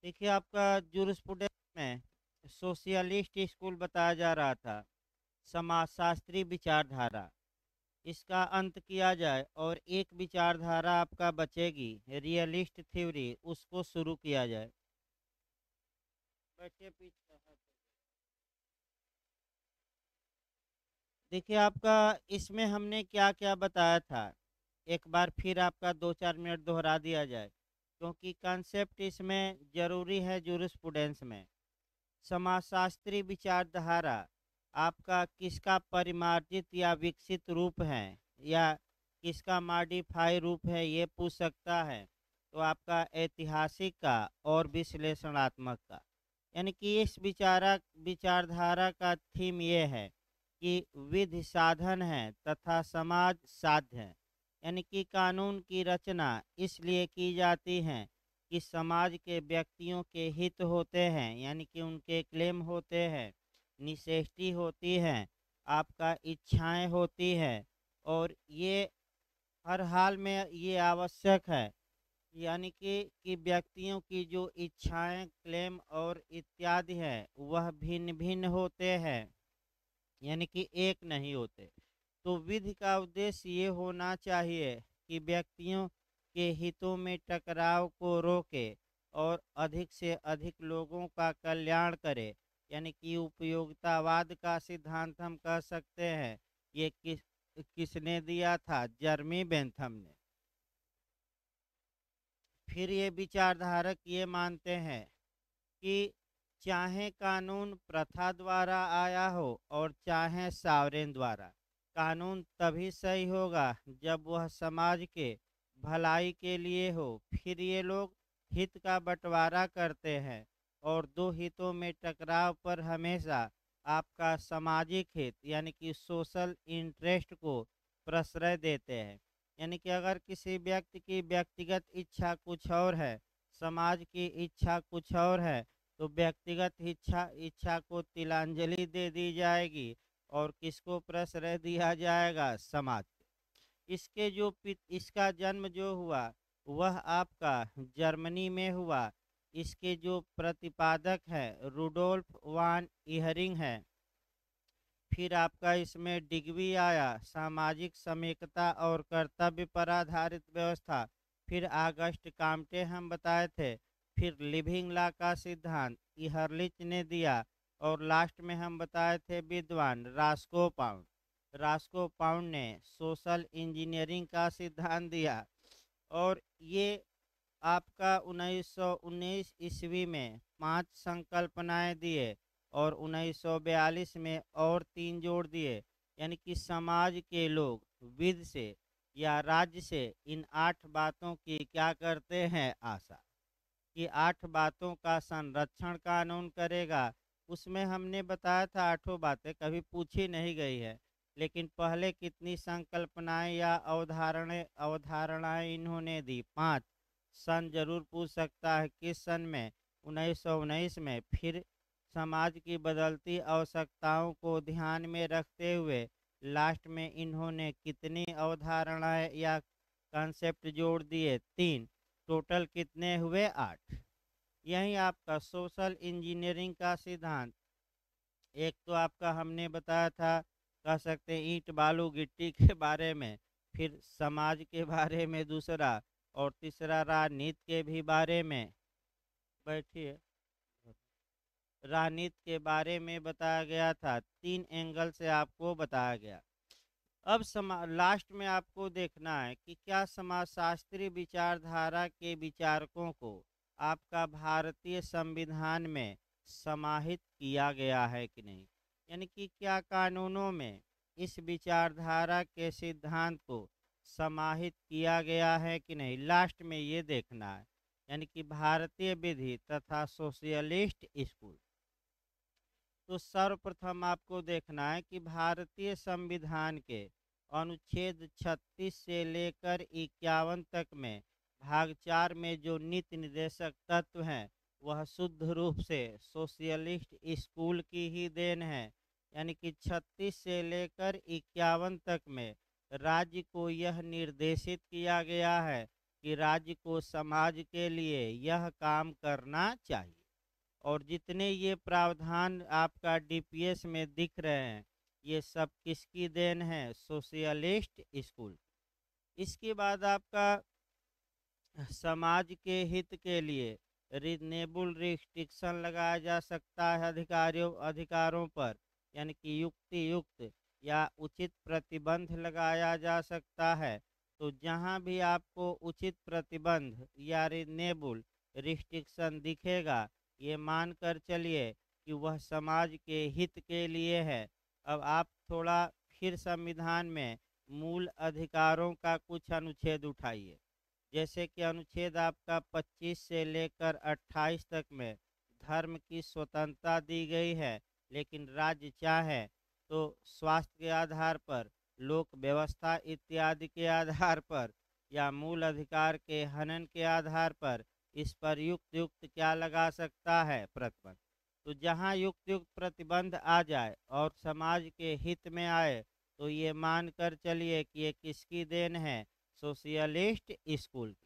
देखिए आपका जूरिस्प्रूडेंस में सोशियलिस्ट स्कूल बताया जा रहा था, समाजशास्त्री विचारधारा। इसका अंत किया जाए और एक विचारधारा आपका बचेगी, रियलिस्ट थ्योरी, उसको शुरू किया जाए। बैठिए पीछे। देखिए आपका इसमें हमने क्या क्या बताया था, एक बार फिर आपका 2-4 मिनट दोहरा दिया जाए, क्योंकि कंसेप्ट इसमें जरूरी है जूरिस्प्रूडेंस में। समाजशास्त्री विचारधारा आपका किसका परिमार्जित या विकसित रूप है, या किसका मॉडिफाई रूप है, ये पूछ सकता है। तो आपका ऐतिहासिक का और विश्लेषणात्मक का, यानी कि इस विचारधारा का थीम ये है कि विधि साधन है तथा समाज साध्य है। यानी कि कानून की रचना इसलिए की जाती है कि समाज के व्यक्तियों के हित होते हैं, यानी कि उनके क्लेम होते हैं, निसेष्टी होती है, आपका इच्छाएं होती है, और ये हर हाल में ये आवश्यक है। यानी कि व्यक्तियों की जो इच्छाएं, क्लेम और इत्यादि है वह भिन्न भिन्न होते हैं, यानी कि एक नहीं होते। तो विधि का उद्देश्य ये होना चाहिए कि व्यक्तियों के हितों में टकराव को रोके और अधिक से अधिक लोगों का कल्याण करे। यानी कि उपयोगितावाद का सिद्धांत हम कह सकते हैं। ये किसने दिया था? जर्मी बेंथम ने। फिर ये विचारधारक ये मानते हैं कि चाहे कानून प्रथा द्वारा आया हो और चाहे सावरेन द्वारा, कानून तभी सही होगा जब वह समाज के भलाई के लिए हो। फिर ये लोग हित का बंटवारा करते हैं और दो हितों में टकराव पर हमेशा आपका सामाजिक हित, यानी कि सोशल इंटरेस्ट को प्रश्रय देते हैं। यानी कि अगर किसी व्यक्ति की व्यक्तिगत इच्छा कुछ और है, समाज की इच्छा कुछ और है, तो व्यक्तिगत इच्छा इच्छा को तिलांजलि दे दी जाएगी और किसको प्रश्रय दिया जाएगा? समाज को। इसका जन्म जो हुआ वह आपका जर्मनी में हुआ। इसके जो प्रतिपादक है रुडोल्फ वान इहरिंग है। फिर आपका इसमें डिग्वी आया, सामाजिक समेकता और कर्तव्य पर आधारित व्यवस्था। फिर आगस्ट काम्टे हम बताए थे। फिर लिविंग लॉ का सिद्धांत इहरलिच ने दिया। और लास्ट में हम बताए थे विद्वान रास्को पाउंड। रास्को पाउंड ने सोशल इंजीनियरिंग का सिद्धांत दिया। और ये आपका 1919 ईस्वी में 5 संकल्पनाएं दिए और 1942 में और 3 जोड़ दिए। यानी कि समाज के लोग विधि से या राज्य से इन 8 बातों की क्या करते हैं? आशा कि 8 बातों का संरक्षण कानून करेगा। उसमें हमने बताया था 8 बातें कभी पूछी नहीं गई है, लेकिन पहले कितनी संकल्पनाएं या अवधारणाएं इन्होंने दी? 5। सन जरूर पूछ सकता है, किस सन में? 1919 में। फिर समाज की बदलती आवश्यकताओं को ध्यान में रखते हुए लास्ट में इन्होंने कितनी अवधारणाएं या कॉन्सेप्ट जोड़ दिए? 3। टोटल कितने हुए? 8। यही आपका सोशल इंजीनियरिंग का सिद्धांत। एक तो आपका हमने बताया था, कह सकते हैं ईंट बालू गिट्टी के बारे में। फिर समाज के बारे में दूसरा, और तीसरा राजनीति के भी बारे में। बैठिए। राजनीति के बारे में बताया गया था, 3 एंगल से आपको बताया गया। अब लास्ट में आपको देखना है कि क्या समाजशास्त्री विचारधारा के विचारकों को आपका भारतीय संविधान में समाहित किया गया है कि नहीं। यानी कि क्या कानूनों में इस विचारधारा के सिद्धांत को समाहित किया गया है कि नहीं, लास्ट में ये देखना है। यानी कि भारतीय विधि तथा सोशलिस्ट स्कूल। तो सर्वप्रथम आपको देखना है कि भारतीय संविधान के अनुच्छेद 36 से लेकर 51 तक में भाग 4 में जो नीति निर्देशक तत्व हैं वह शुद्ध रूप से सोशलिस्ट स्कूल की ही देन है। यानी कि 36 से लेकर 51 तक में राज्य को यह निर्देशित किया गया है कि राज्य को समाज के लिए यह काम करना चाहिए। और जितने ये प्रावधान आपका डीपीएस में दिख रहे हैं, ये सब किसकी देन है? Socialist school. इसके बाद आपका समाज के हित के लिए रीजनेबल रिस्ट्रिक्शन लगाया जा सकता है अधिकारों पर, यानी कि युक्ति युक्त या उचित प्रतिबंध लगाया जा सकता है। तो जहां भी आपको उचित प्रतिबंध या रीजनेबल रिस्ट्रिक्शन दिखेगा, ये मानकर चलिए कि वह समाज के हित के लिए है। अब आप थोड़ा फिर संविधान में मूल अधिकारों का कुछ अनुच्छेद उठाइए। जैसे कि अनुच्छेद आपका 25 से लेकर 28 तक में धर्म की स्वतंत्रता दी गई है, लेकिन राज्य चाहे तो स्वास्थ्य के आधार पर, लोक व्यवस्था इत्यादि के आधार पर या मूल अधिकार के हनन के आधार पर इस पर युक्त युक्त क्या लगा सकता है? प्रतिबंध। तो जहाँ युक्त युक्त प्रतिबंध आ जाए और समाज के हित में आए, तो ये मान कर चलिए कि ये किसकी देन है? सोशलिस्ट स्कूल की।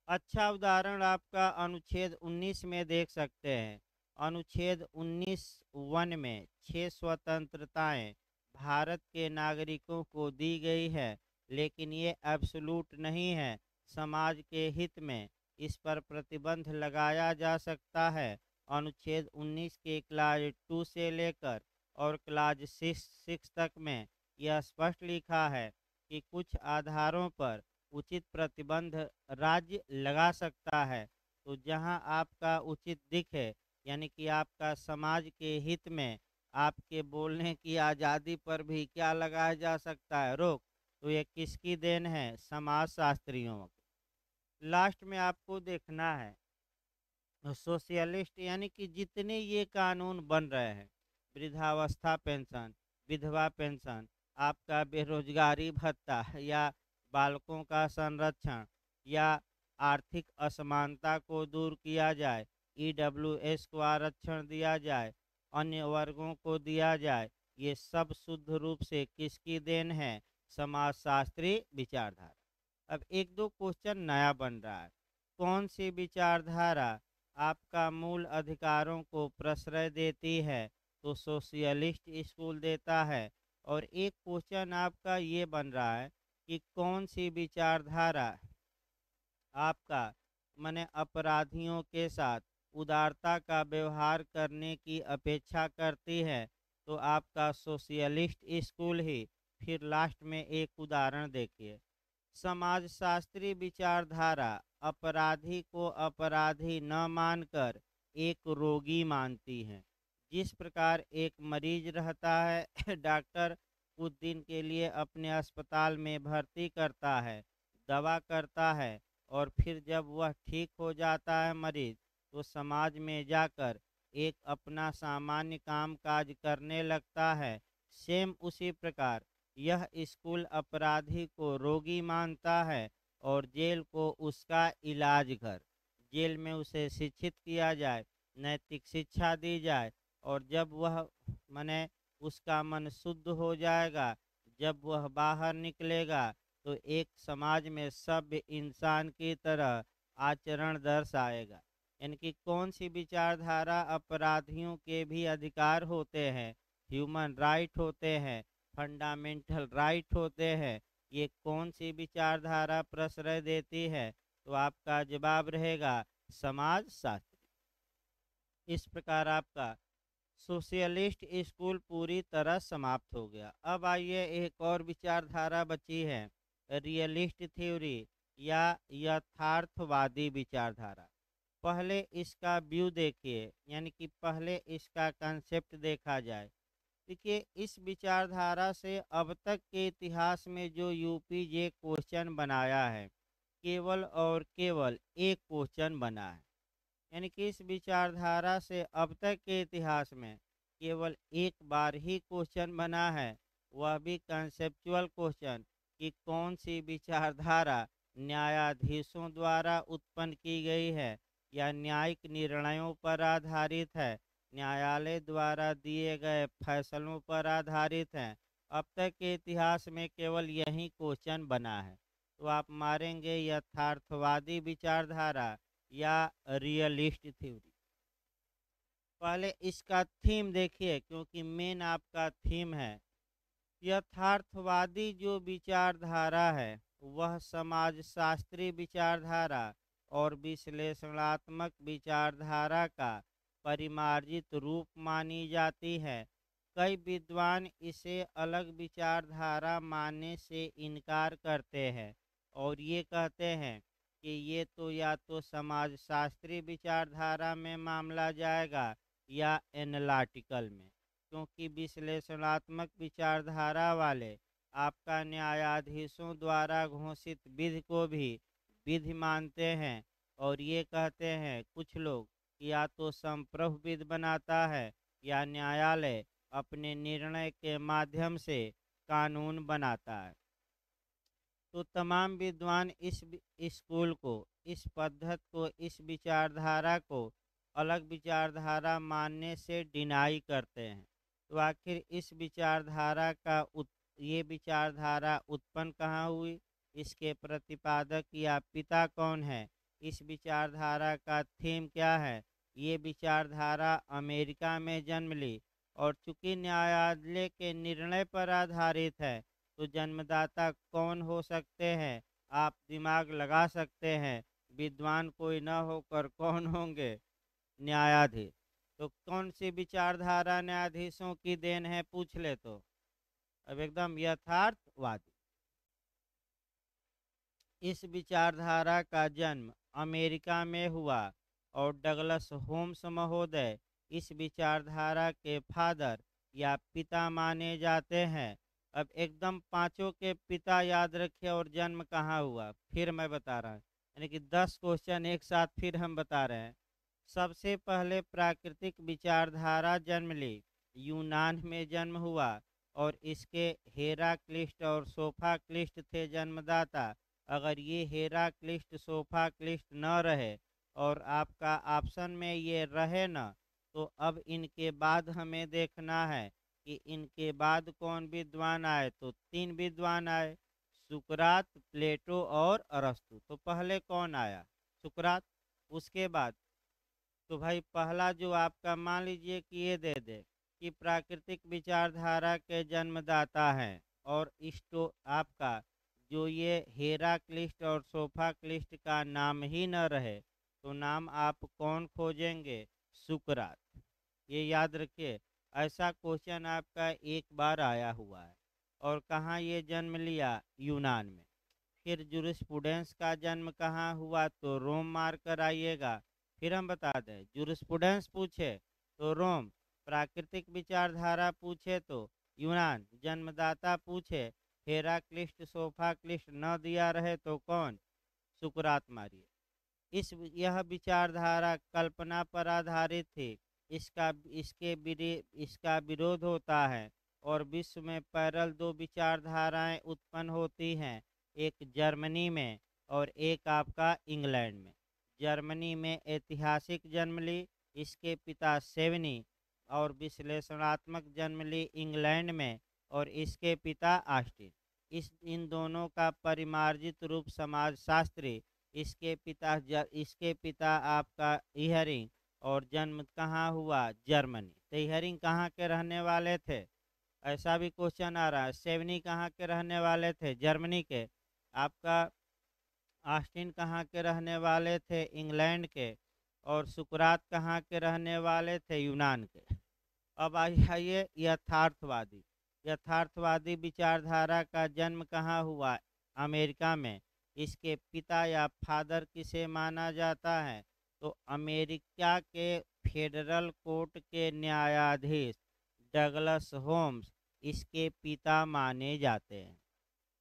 अच्छा उदाहरण आपका अनुच्छेद 19 में देख सकते हैं। अनुच्छेद 19(1) में 6 स्वतंत्रताएं भारत के नागरिकों को दी गई है, लेकिन ये एब्सोल्यूट नहीं है। समाज के हित में इस पर प्रतिबंध लगाया जा सकता है। अनुच्छेद 19 के क्लाज 2 से लेकर और क्लाज 6 तक में यह स्पष्ट लिखा है कि कुछ आधारों पर उचित प्रतिबंध राज्य लगा सकता है। तो जहां आपका उचित दिखे, यानी कि आपका समाज के हित में आपके बोलने की आज़ादी पर भी क्या लगाया जा सकता है? रोक। तो ये किसकी देन है? समाज शास्त्रियों की। लास्ट में आपको देखना है सोशलिस्ट, यानी कि जितने ये कानून बन रहे हैं, वृद्धावस्था पेंशन, विधवा पेंशन, आपका बेरोजगारी भत्ता या बालकों का संरक्षण या आर्थिक असमानता को दूर किया जाए, ईडब्ल्यूएस को आरक्षण दिया जाए, अन्य वर्गों को दिया जाए, ये सब शुद्ध रूप से किसकी देन है? समाजशास्त्री विचारधारा। अब एक दो क्वेश्चन नया बन रहा है। कौन सी विचारधारा आपका मूल अधिकारों को प्रश्रय देती है? तो सोशलिस्ट स्कूल देता है। और एक क्वेश्चन आपका ये बन रहा है कि कौन सी विचारधारा आपका माने अपराधियों के साथ उदारता का व्यवहार करने की अपेक्षा करती है? तो आपका सोशलिस्ट स्कूल ही। फिर लास्ट में एक उदाहरण देखिए। समाजशास्त्री विचारधारा अपराधी को अपराधी न मानकर एक रोगी मानती है। जिस प्रकार एक मरीज रहता है डॉक्टर कुछ दिन के लिए अपने अस्पताल में भर्ती करता है, दवा करता है, और फिर जब वह ठीक हो जाता है मरीज, तो समाज में जाकर एक अपना सामान्य काम काज करने लगता है। सेम उसी प्रकार यह स्कूल अपराधी को रोगी मानता है और जेल को उसका इलाज घर। जेल में उसे शिक्षित किया जाए, नैतिक शिक्षा दी जाए, और जब वह माने उसका मन शुद्ध हो जाएगा, जब वह बाहर निकलेगा, तो एक समाज में सभ्य इंसान की तरह आचरण दर्शाएगा। यानी कि कौन सी विचारधारा अपराधियों के भी अधिकार होते हैं, ह्यूमन राइट होते हैं, फंडामेंटल राइट होते हैं, ये कौन सी विचारधारा प्रश्रय देती है? तो आपका जवाब रहेगा समाज शास्त्री। इस प्रकार आपका सोशलिस्ट स्कूल पूरी तरह समाप्त हो गया। अब आइए एक और विचारधारा बची है, रियलिस्ट थ्योरी या यथार्थवादी विचारधारा। पहले इसका व्यू देखिए, यानी कि पहले इसका कंसेप्ट देखा जाए। देखिए, इस विचारधारा से अब तक के इतिहास में जो यूपीजे क्वेश्चन बनाया है, केवल और केवल एक क्वेश्चन बना है। यानी कि इस विचारधारा से अब तक के इतिहास में केवल एक बार ही क्वेश्चन बना है, वह भी कंसेप्चुअल क्वेश्चन कि कौन सी विचारधारा न्यायाधीशों द्वारा उत्पन्न की गई है या न्यायिक निर्णयों पर आधारित है, न्यायालय द्वारा दिए गए फैसलों पर आधारित है। अब तक के इतिहास में केवल यही क्वेश्चन बना है। तो आप मारेंगे यथार्थवादी विचारधारा या रियलिस्ट थ्योरी। पहले इसका थीम देखिए, क्योंकि मेन आपका थीम है। यथार्थवादी जो विचारधारा है वह समाजशास्त्री विचारधारा और विश्लेषणात्मक विचारधारा का परिमार्जित रूप मानी जाती है। कई विद्वान इसे अलग विचारधारा मानने से इनकार करते हैं और ये कहते हैं कि ये तो या तो समाजशास्त्री विचारधारा में मामला जाएगा या एनालिटिकल में, क्योंकि विश्लेषणात्मक विचारधारा वाले आपका न्यायाधीशों द्वारा घोषित विधि को भी विधि मानते हैं और ये कहते हैं कुछ लोग कि या तो संप्रभु विधि बनाता है या न्यायालय अपने निर्णय के माध्यम से कानून बनाता है। तो तमाम विद्वान इस स्कूल को, इस पद्धत को, इस विचारधारा को अलग विचारधारा मानने से डिनाई करते हैं। तो आखिर इस विचारधारा का ये विचारधारा उत्पन्न कहाँ हुई, इसके प्रतिपादक या पिता कौन है, इस विचारधारा का थीम क्या है। ये विचारधारा अमेरिका में जन्म ली और चूंकि न्यायालय के निर्णय पर आधारित है तो जन्मदाता कौन हो सकते हैं, आप दिमाग लगा सकते हैं। विद्वान कोई न होकर कौन होंगे, न्यायाधीश। तो कौन सी विचारधारा न्यायाधीशों की देन है, पूछ ले तो अब एकदम यथार्थवादी। इस विचारधारा का जन्म अमेरिका में हुआ और डगलस होम्स महोदय इस विचारधारा के फादर या पिता माने जाते हैं। अब एकदम पांचों के पिता याद रखिए और जन्म कहाँ हुआ फिर मैं बता रहा हूँ, यानी कि 10 क्वेश्चन एक साथ फिर हम बता रहे हैं। सबसे पहले प्राकृतिक विचारधारा जन्म ली, यूनान में जन्म हुआ और इसके हेराक्लिस्ट और सोफाक्लिस्ट थे जन्मदाता। अगर ये हेराक्लिस्ट सोफाक्लिस्ट न रहे और आपका ऑप्शन में ये रहे न, तो अब इनके बाद हमें देखना है कि इनके बाद कौन विद्वान आए। तो 3 विद्वान आए, सुकरात, प्लेटो और अरस्तु। तो पहले कौन आया, सुकरात। उसके बाद तो भाई पहला जो आपका मान लीजिए कि ये दे दे कि प्राकृतिक विचारधारा के जन्मदाता हैं और इस्टो आपका जो ये हेराक्लिस्ट और सोफाक्लिस्ट का नाम ही न रहे तो नाम आप कौन खोजेंगे, सुकरात। ये याद रखिए, ऐसा क्वेश्चन आपका एक बार आया हुआ है। और कहाँ ये जन्म लिया, यूनान में। फिर जूरिस्प्रूडेंस का जन्म कहाँ हुआ, तो रोम मार कर आइएगा। फिर हम बता दें, जूरिस्प्रूडेंस पूछे तो रोम, प्राकृतिक विचारधारा पूछे तो यूनान, जन्मदाता पूछे हेराक्लिस्ट सोफाक्लिस्ट न दिया रहे तो कौन, सुकरात मारिए। यह विचारधारा कल्पना पर आधारित थी। इसका विरोध होता है और विश्व में पैरल 2 विचारधाराएं उत्पन्न होती हैं, एक जर्मनी में और एक आपका इंग्लैंड में। जर्मनी में ऐतिहासिक जन्म ली, इसके पिता सेवनी, और विश्लेषणात्मक जन्म ली इंग्लैंड में और इसके पिता ऑस्टिन। इन दोनों का परिमार्जित रूप समाजशास्त्री, इसके पिता आपका इहरिंग, और जन्म कहाँ हुआ, जर्मनी। तो इहरिंग कहाँ के रहने वाले थे, ऐसा भी क्वेश्चन आ रहा है। सेवनी कहाँ के रहने वाले थे, जर्मनी के। आपका ऑस्टिन कहाँ के रहने वाले थे, इंग्लैंड के। और सुकरात कहाँ के रहने वाले थे, यूनान के। अब आइए यथार्थवादी। यथार्थवादी विचारधारा का जन्म कहाँ हुआ, अमेरिका में। इसके पिता या फादर किसे माना जाता है, तो अमेरिका के फेडरल कोर्ट के न्यायाधीश डगलस होम्स इसके पिता माने जाते हैं।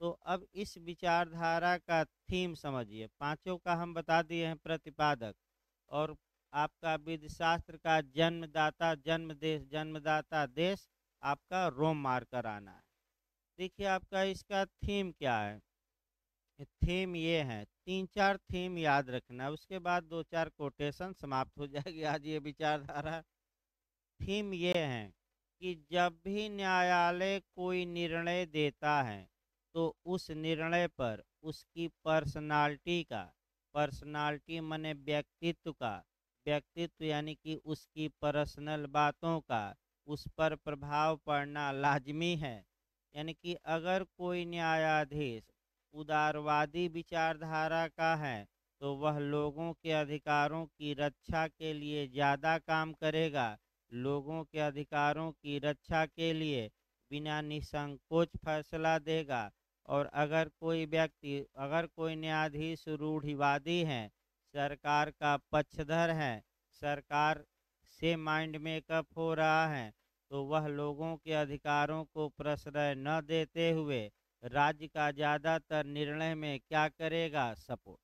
तो अब इस विचारधारा का थीम समझिए, पांचों का हम बता दिए हैं प्रतिपादक। और आपका विधिशास्त्र का जन्मदाता देश आपका रोम मार्कर आना है। देखिए आपका इसका थीम क्या है, थीम ये है, 3-4 थीम याद रखना, उसके बाद 2-4 कोटेशन समाप्त हो जाएगी आज ये विचारधारा। थीम ये है कि जब भी न्यायालय कोई निर्णय देता है तो उस निर्णय पर उसकी पर्सनालिटी माने व्यक्तित्व यानी कि उसकी पर्सनल बातों का उस पर प्रभाव पड़ना लाजमी है। यानी कि अगर कोई न्यायाधीश उदारवादी विचारधारा का है तो वह लोगों के अधिकारों की रक्षा के लिए ज़्यादा काम करेगा, लोगों के अधिकारों की रक्षा के लिए बिना निसंकोच फैसला देगा। और अगर कोई न्यायाधीश रूढ़िवादी है, सरकार का पक्षधर है, सरकार से माइंड मेकअप हो रहा है, तो वह लोगों के अधिकारों को प्रश्रय न देते हुए राज्य का ज़्यादातर निर्णय में क्या करेगा, सपोर्ट।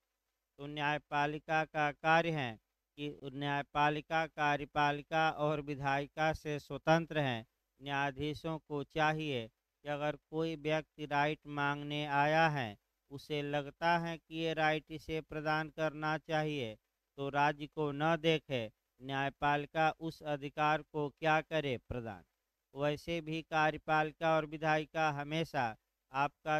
तो न्यायपालिका का कार्य है कि न्यायपालिका कार्यपालिका और विधायिका से स्वतंत्र है। न्यायाधीशों को चाहिए कि अगर कोई व्यक्ति राइट मांगने आया है, उसे लगता है कि ये राइट इसे प्रदान करना चाहिए, तो राज्य को न देखे, न्यायपालिका उस अधिकार को क्या करे, प्रदान। वैसे भी कार्यपालिका और विधायिका हमेशा आपका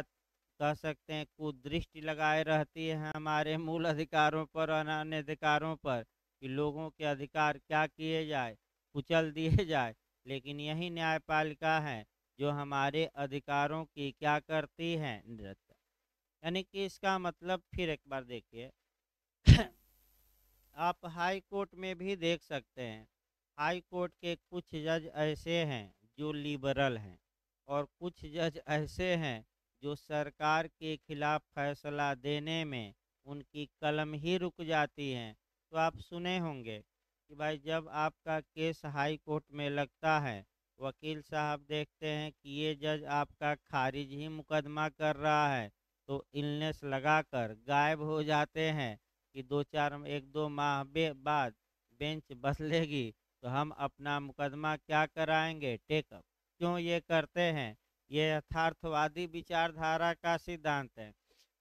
कह सकते हैं कुदृष्टि लगाए रहती है हमारे मूल अधिकारों पर और अन्य अधिकारों पर कि लोगों के अधिकार क्या किए जाए, कुचल दिए जाए। लेकिन यही न्यायपालिका है जो हमारे अधिकारों की क्या करती है, निरक्षा। यानी कि इसका मतलब फिर एक बार देखिए आप हाई कोर्ट में भी देख सकते हैं। हाई कोर्ट के कुछ जज ऐसे हैं जो लिबरल हैं और कुछ जज ऐसे हैं जो सरकार के खिलाफ फैसला देने में उनकी कलम ही रुक जाती है। तो आप सुने होंगे कि भाई जब आपका केस हाई कोर्ट में लगता है, वकील साहब देखते हैं कि ये जज आपका खारिज ही मुकदमा कर रहा है, तो इलनेस लगाकर गायब हो जाते हैं कि 1-2 माह बाद बेंच बदलेगी तो हम अपना मुकदमा क्या कराएंगे, टेकअप। क्यों ये करते हैं? ये यथार्थवादी विचारधारा का सिद्धांत है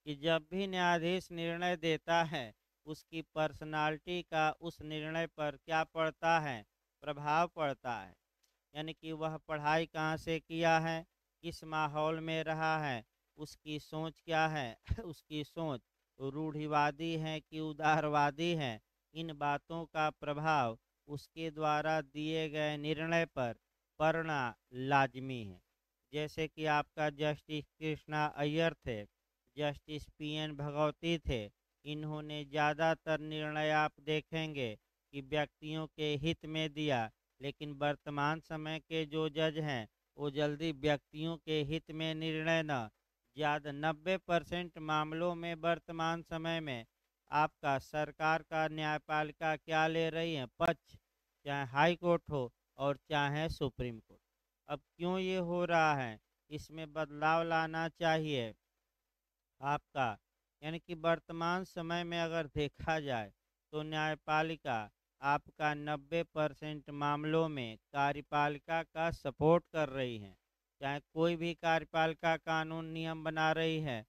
कि जब भी न्यायाधीश निर्णय देता है, उसकी पर्सनालिटी का उस निर्णय पर क्या पड़ता है, प्रभाव पड़ता है। यानी कि वह पढ़ाई कहाँ से किया है, किस माहौल में रहा है, उसकी सोच क्या है उसकी सोच रूढ़िवादी है कि उदारवादी है, इन बातों का प्रभाव उसके द्वारा दिए गए निर्णय पर पड़ना लाजमी है। जैसे कि आपका जस्टिस कृष्णा अय्यर थे, जस्टिस पीएन भगवती थे, इन्होंने ज़्यादातर निर्णय आप देखेंगे कि व्यक्तियों के हित में दिया। लेकिन वर्तमान समय के जो जज हैं वो जल्दी व्यक्तियों के हित में निर्णय न, ज़्यादा 90% मामलों में वर्तमान समय में आपका सरकार का न्यायपालिका क्या ले रही है, पक्ष, चाहे हाई कोर्ट हो और चाहे सुप्रीम कोर्ट। अब क्यों ये हो रहा है, इसमें बदलाव लाना चाहिए आपका। यानी कि वर्तमान समय में अगर देखा जाए तो न्यायपालिका आपका 90% मामलों में कार्यपालिका का सपोर्ट कर रही है, चाहे कोई भी कार्यपालिका कानून नियम बना रही है।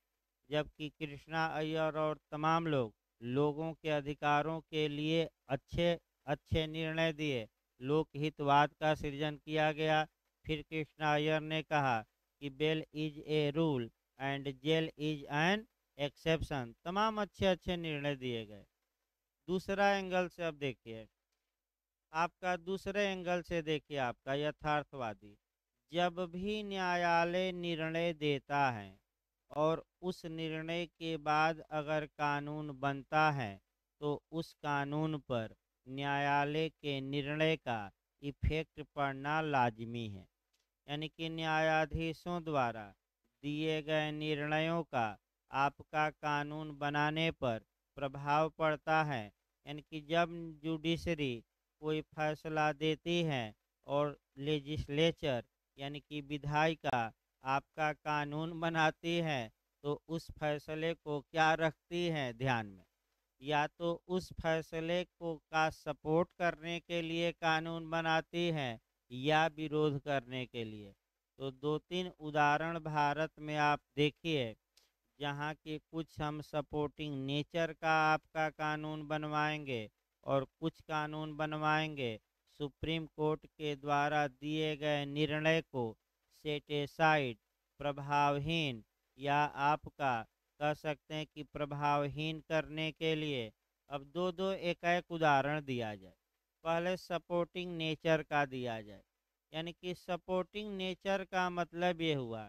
जबकि कृष्णा अय्यर और तमाम लोग लोगों के अधिकारों के लिए अच्छे अच्छे निर्णय दिए, लोकहितवाद का सृजन किया गया। फिर कृष्णा अय्यर ने कहा कि bail is a rule and jail is an exception, तमाम अच्छे अच्छे निर्णय दिए गए। दूसरा एंगल से अब देखिए, आपका दूसरे एंगल से देखिए, आपका यथार्थवादी, जब भी न्यायालय निर्णय देता है और उस निर्णय के बाद अगर कानून बनता है तो उस कानून पर न्यायालय के निर्णय का इफेक्ट पड़ना लाजमी है। यानी कि न्यायाधीशों द्वारा दिए गए निर्णयों का आपका कानून बनाने पर प्रभाव पड़ता है। यानी कि जब जुडिशरी कोई फैसला देती है और लेजिस्लेचर यानी कि विधायिका आपका कानून बनाती है, तो उस फैसले को क्या रखती है ध्यान में, या तो उस फैसले को का सपोर्ट करने के लिए कानून बनाती है या विरोध करने के लिए। तो 2-3 उदाहरण भारत में आप देखिए जहाँ के कुछ हम सपोर्टिंग नेचर का आपका कानून बनवाएंगे और कुछ कानून बनवाएंगे सुप्रीम कोर्ट के द्वारा दिए गए निर्णय को सेटेसाइड, प्रभावहीन या आपका कह सकते हैं कि प्रभावहीन करने के लिए अब दो दो एक एक उदाहरण दिया जाए। पहले सपोर्टिंग नेचर का दिया जाए, यानी कि सपोर्टिंग नेचर का मतलब ये हुआ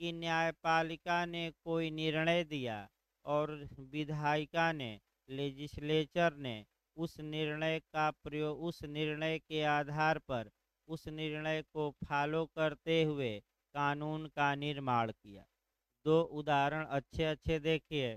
कि न्यायपालिका ने कोई निर्णय दिया और विधायिका ने, लेजिस्लेचर ने उस निर्णय का प्रयोग, उस निर्णय के आधार पर उस निर्णय को फॉलो करते हुए कानून का निर्माण किया। दो उदाहरण अच्छे अच्छे देखिए।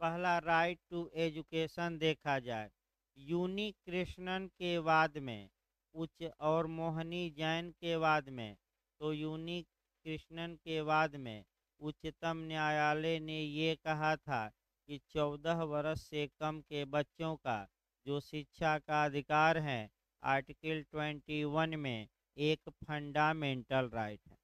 पहला राइट टू एजुकेशन देखा जाए, यूनी कृष्णन के वाद में, उच्च और मोहनी जैन के वाद में, तो यूनी कृष्णन के वाद में उच्चतम न्यायालय ने ये कहा था कि 14 वर्ष से कम के बच्चों का जो शिक्षा का अधिकार है आर्टिकल 21 में एक फंडामेंटल राइट है।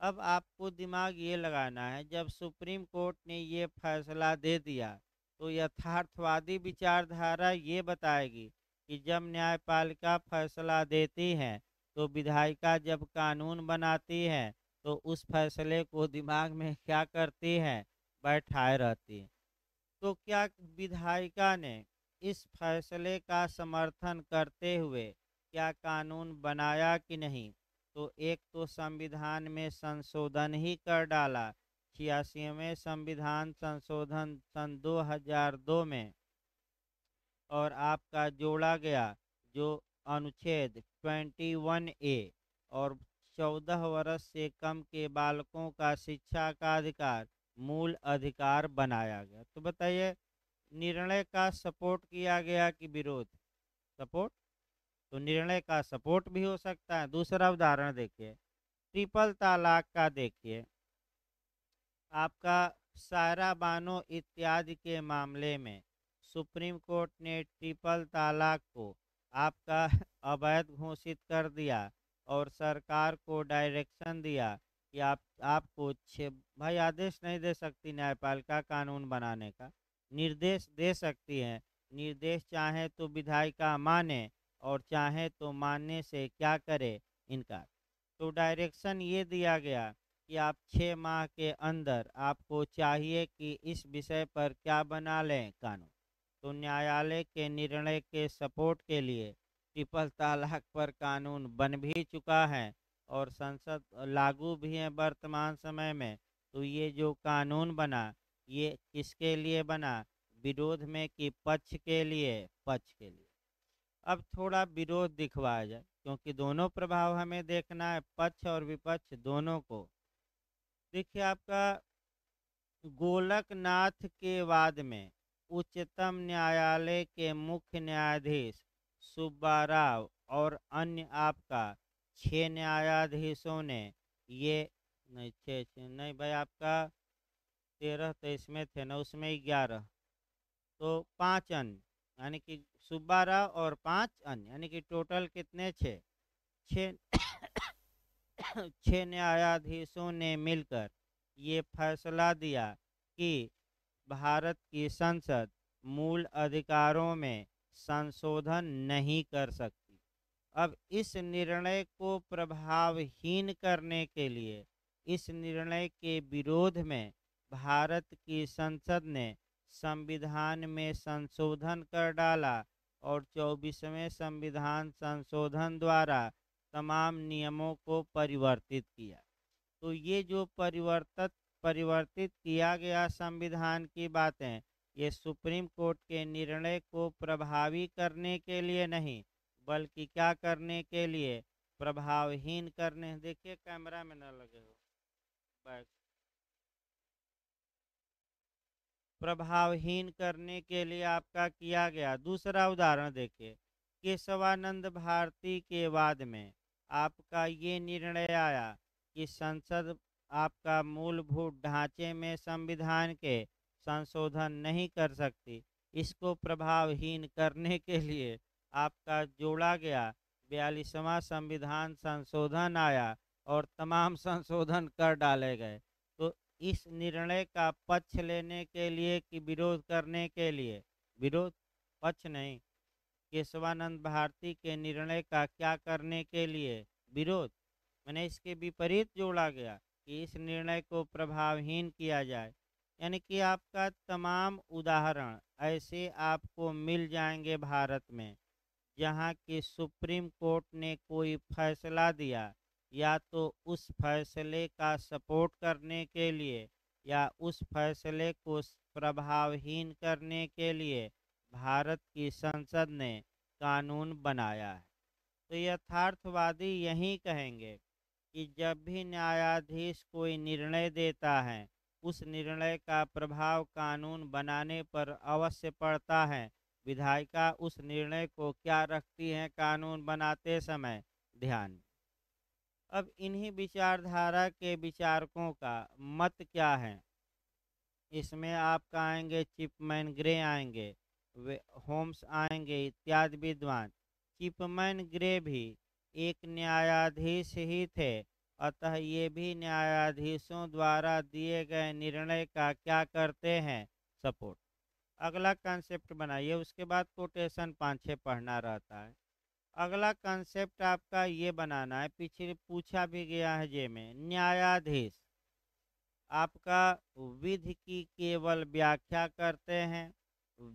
अब आपको दिमाग ये लगाना है, जब सुप्रीम कोर्ट ने ये फैसला दे दिया तो यथार्थवादी विचारधारा ये बताएगी कि जब न्यायपालिका फैसला देती है तो विधायिका जब कानून बनाती है तो उस फैसले को दिमाग में क्या करती है, बैठाए रहती है। तो क्या विधायिका ने इस फैसले का समर्थन करते हुए क्या कानून बनाया कि नहीं? तो एक तो संविधान में संशोधन ही कर डाला, 86वें संविधान संशोधन सन 2002 में, और आपका जोड़ा गया जो अनुच्छेद 21A, और 14 वर्ष से कम के बालकों का शिक्षा का अधिकार मूल अधिकार बनाया गया। तो बताइए, निर्णय का सपोर्ट किया गया कि विरोध? सपोर्ट। तो निर्णय का सपोर्ट भी हो सकता है। दूसरा उदाहरण देखिए, ट्रिपल तलाक का देखिए। आपका सायरा बानो इत्यादि के मामले में सुप्रीम कोर्ट ने ट्रिपल तलाक को आपका अवैध घोषित कर दिया और सरकार को डायरेक्शन दिया कि आपको भाई आदेश नहीं दे सकती न्यायपालिका कानून बनाने का, निर्देश दे सकती है। निर्देश चाहे तो विधायिका माने और चाहे तो मानने से क्या करे, इनकार। तो डायरेक्शन ये दिया गया कि आप 6 माह के अंदर आपको चाहिए कि इस विषय पर क्या बना लें कानून। तो न्यायालय के निर्णय के सपोर्ट के लिए ट्रिपल तलाक पर कानून बन भी चुका है और संसद लागू भी है वर्तमान समय में। तो ये जो कानून बना, ये किसके लिए बना? विरोध में कि पक्ष के लिए? पक्ष के लिए। अब थोड़ा विरोध दिखवाया जाए, क्योंकि दोनों प्रभाव हमें देखना है, पक्ष और विपक्ष दोनों को। देखिए, आपका गोलकनाथ के वाद में उच्चतम न्यायालय के मुख्य न्यायाधीश सुब्बा राव और अन्य आपका 6 न्यायाधीशों ने ये, नहीं 6 नहीं भाई, आपका 13 तो इसमें थे ना, उसमें 11, तो 5 अन्य, यानी कि सुब्बा राव और 5 अन्य, यानी कि टोटल कितने? 6। 6 6 न्यायाधीशों ने मिलकर ये फैसला दिया कि भारत की संसद मूल अधिकारों में संशोधन नहीं कर सकती। अब इस निर्णय को प्रभावहीन करने के लिए, इस निर्णय के विरोध में भारत की संसद ने संविधान में संशोधन कर डाला और 24वें संविधान संशोधन द्वारा तमाम नियमों को परिवर्तित किया। तो ये जो परिवर्तित किया गया संविधान की बातें, ये सुप्रीम कोर्ट के निर्णय को प्रभावी करने के लिए नहीं, बल्कि क्या करने के लिए? प्रभावहीन करने। देखिए कैमरा में न लगे हो बैक। प्रभावहीन करने के लिए आपका किया गया। दूसरा उदाहरण देखिए, केशवानंद भारती के वाद में आपका ये निर्णय आया कि संसद आपका मूलभूत ढांचे में संविधान के संशोधन नहीं कर सकती। इसको प्रभावहीन करने के लिए आपका जोड़ा गया 42वां संविधान संशोधन आया और तमाम संशोधन कर डाले गए। तो इस निर्णय का पक्ष लेने के लिए कि विरोध करने के लिए? विरोध। पक्ष नहीं। केशवानंद भारती के निर्णय का क्या करने के लिए? विरोध। मैंने इसके विपरीत जोड़ा गया कि इस निर्णय को प्रभावहीन किया जाए। यानी कि आपका तमाम उदाहरण ऐसे आपको मिल जाएंगे भारत में, जहाँ की सुप्रीम कोर्ट ने कोई फैसला दिया, या तो उस फैसले का सपोर्ट करने के लिए या उस फैसले को प्रभावहीन करने के लिए भारत की संसद ने कानून बनाया है। तो यथार्थवादी यही कहेंगे कि जब भी न्यायाधीश कोई निर्णय देता है, उस निर्णय का प्रभाव कानून बनाने पर अवश्य पड़ता है। विधायिका उस निर्णय को क्या रखती है कानून बनाते समय ध्यान में। अब इन्हीं विचारधारा के विचारकों का मत क्या है, इसमें आपका आएंगे चिपमैन ग्रे आएंगे, होम्स आएंगे इत्यादि विद्वान। चिपमैन ग्रे भी एक न्यायाधीश ही थे, अतः ये भी न्यायाधीशों द्वारा दिए गए निर्णय का क्या करते हैं, सपोर्ट। अगला कंसेप्ट बनाइए, उसके बाद कोटेशन 5-6 पढ़ना रहता है। अगला कंसेप्ट आपका ये बनाना है, पीछे पूछा भी गया है जे में, न्यायाधीश आपका विधि की केवल व्याख्या करते हैं,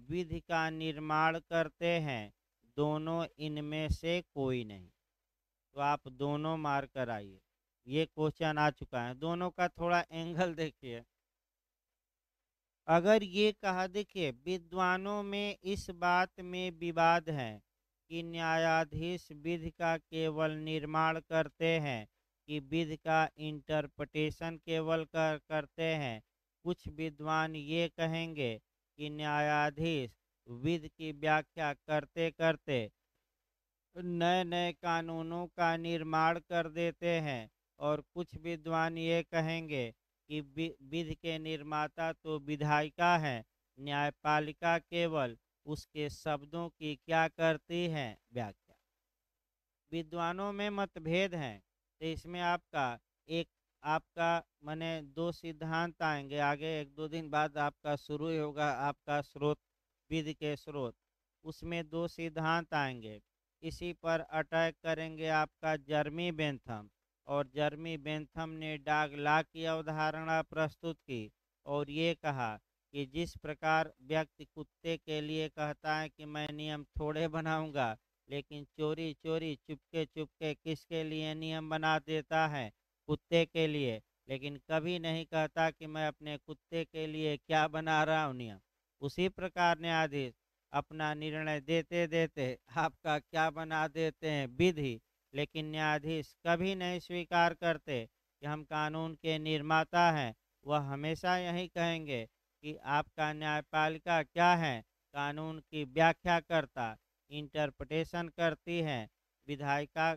विधि का निर्माण करते हैं, दोनों इनमें से कोई नहीं। तो आप दोनों मार कर आइए, ये क्वेश्चन आ चुका है। दोनों का थोड़ा एंगल देखिए। अगर ये कहा, देखिए विद्वानों में इस बात में विवाद है कि न्यायाधीश विधि का केवल निर्माण करते हैं कि विधि का इंटरप्रिटेशन केवल करते हैं। कुछ विद्वान ये कहेंगे कि न्यायाधीश विधि की व्याख्या करते करते नए नए कानूनों का निर्माण कर देते हैं, और कुछ विद्वान ये कहेंगे कि विधि के निर्माता तो विधायिका है, न्यायपालिका केवल उसके शब्दों की क्या करती है, व्याख्या। विद्वानों में मतभेद हैं, तो इसमें आपका माने दो सिद्धांत आएंगे आगे, 1-2 दिन बाद आपका शुरू ही होगा आपका स्रोत, विधि के स्रोत, उसमें दो सिद्धांत आएंगे। इसी पर अटैक करेंगे आपका जर्मी बेंथम, और जर्मी बेंथम ने डाग लॉ की अवधारणा प्रस्तुत की और ये कहा कि जिस प्रकार व्यक्ति कुत्ते के लिए कहता है कि मैं नियम थोड़े बनाऊंगा, लेकिन चोरी चोरी चुपके चुपके किसके लिए नियम बना देता है, कुत्ते के लिए, लेकिन कभी नहीं कहता कि मैं अपने कुत्ते के लिए क्या बना रहा हूँ नियम। उसी प्रकार न्यायाधीश अपना निर्णय देते देते आपका क्या बना देते हैं, विधि, लेकिन न्यायाधीश कभी नहीं स्वीकार करते कि हम कानून के निर्माता हैं। वह हमेशा यही कहेंगे कि आपका न्यायपालिका क्या है, कानून की व्याख्या करता, इंटरप्रिटेशन करती है, विधायिका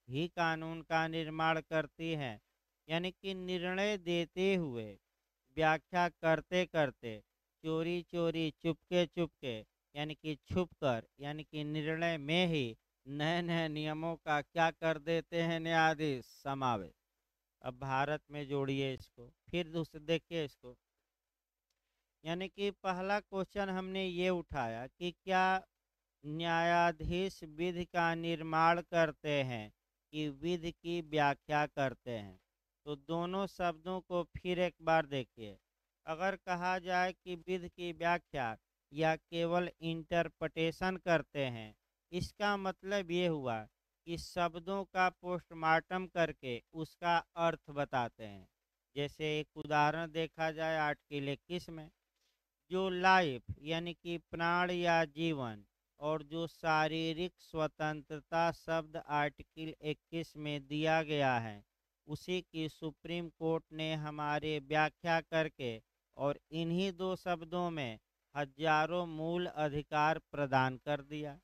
ही कानून का निर्माण करती है। यानी कि निर्णय देते हुए, व्याख्या करते करते, चोरी चोरी चुपके चुपके, यानी कि छुप कर, यानी कि निर्णय में ही नए नए नियमों का क्या कर देते हैं न्यायाधीश, समावेश। अब भारत में जोड़िए इसको, फिर दूसरे देखिए इसको। यानी कि पहला क्वेश्चन हमने ये उठाया कि क्या न्यायाधीश विधि का निर्माण करते हैं कि विधि की व्याख्या करते हैं। तो दोनों शब्दों को फिर एक बार देखिए। अगर कहा जाए कि विधि की व्याख्या या केवल इंटरप्रिटेशन करते हैं, इसका मतलब ये हुआ कि शब्दों का पोस्टमार्टम करके उसका अर्थ बताते हैं। जैसे एक उदाहरण देखा जाए आर्टिकल 21 में, जो लाइफ यानी कि प्राण या जीवन, और जो शारीरिक स्वतंत्रता शब्द आर्टिकल 21 में दिया गया है, उसी की सुप्रीम कोर्ट ने हमारे व्याख्या करके और इन्हीं दो शब्दों में हजारों मूल अधिकार प्रदान कर दिया।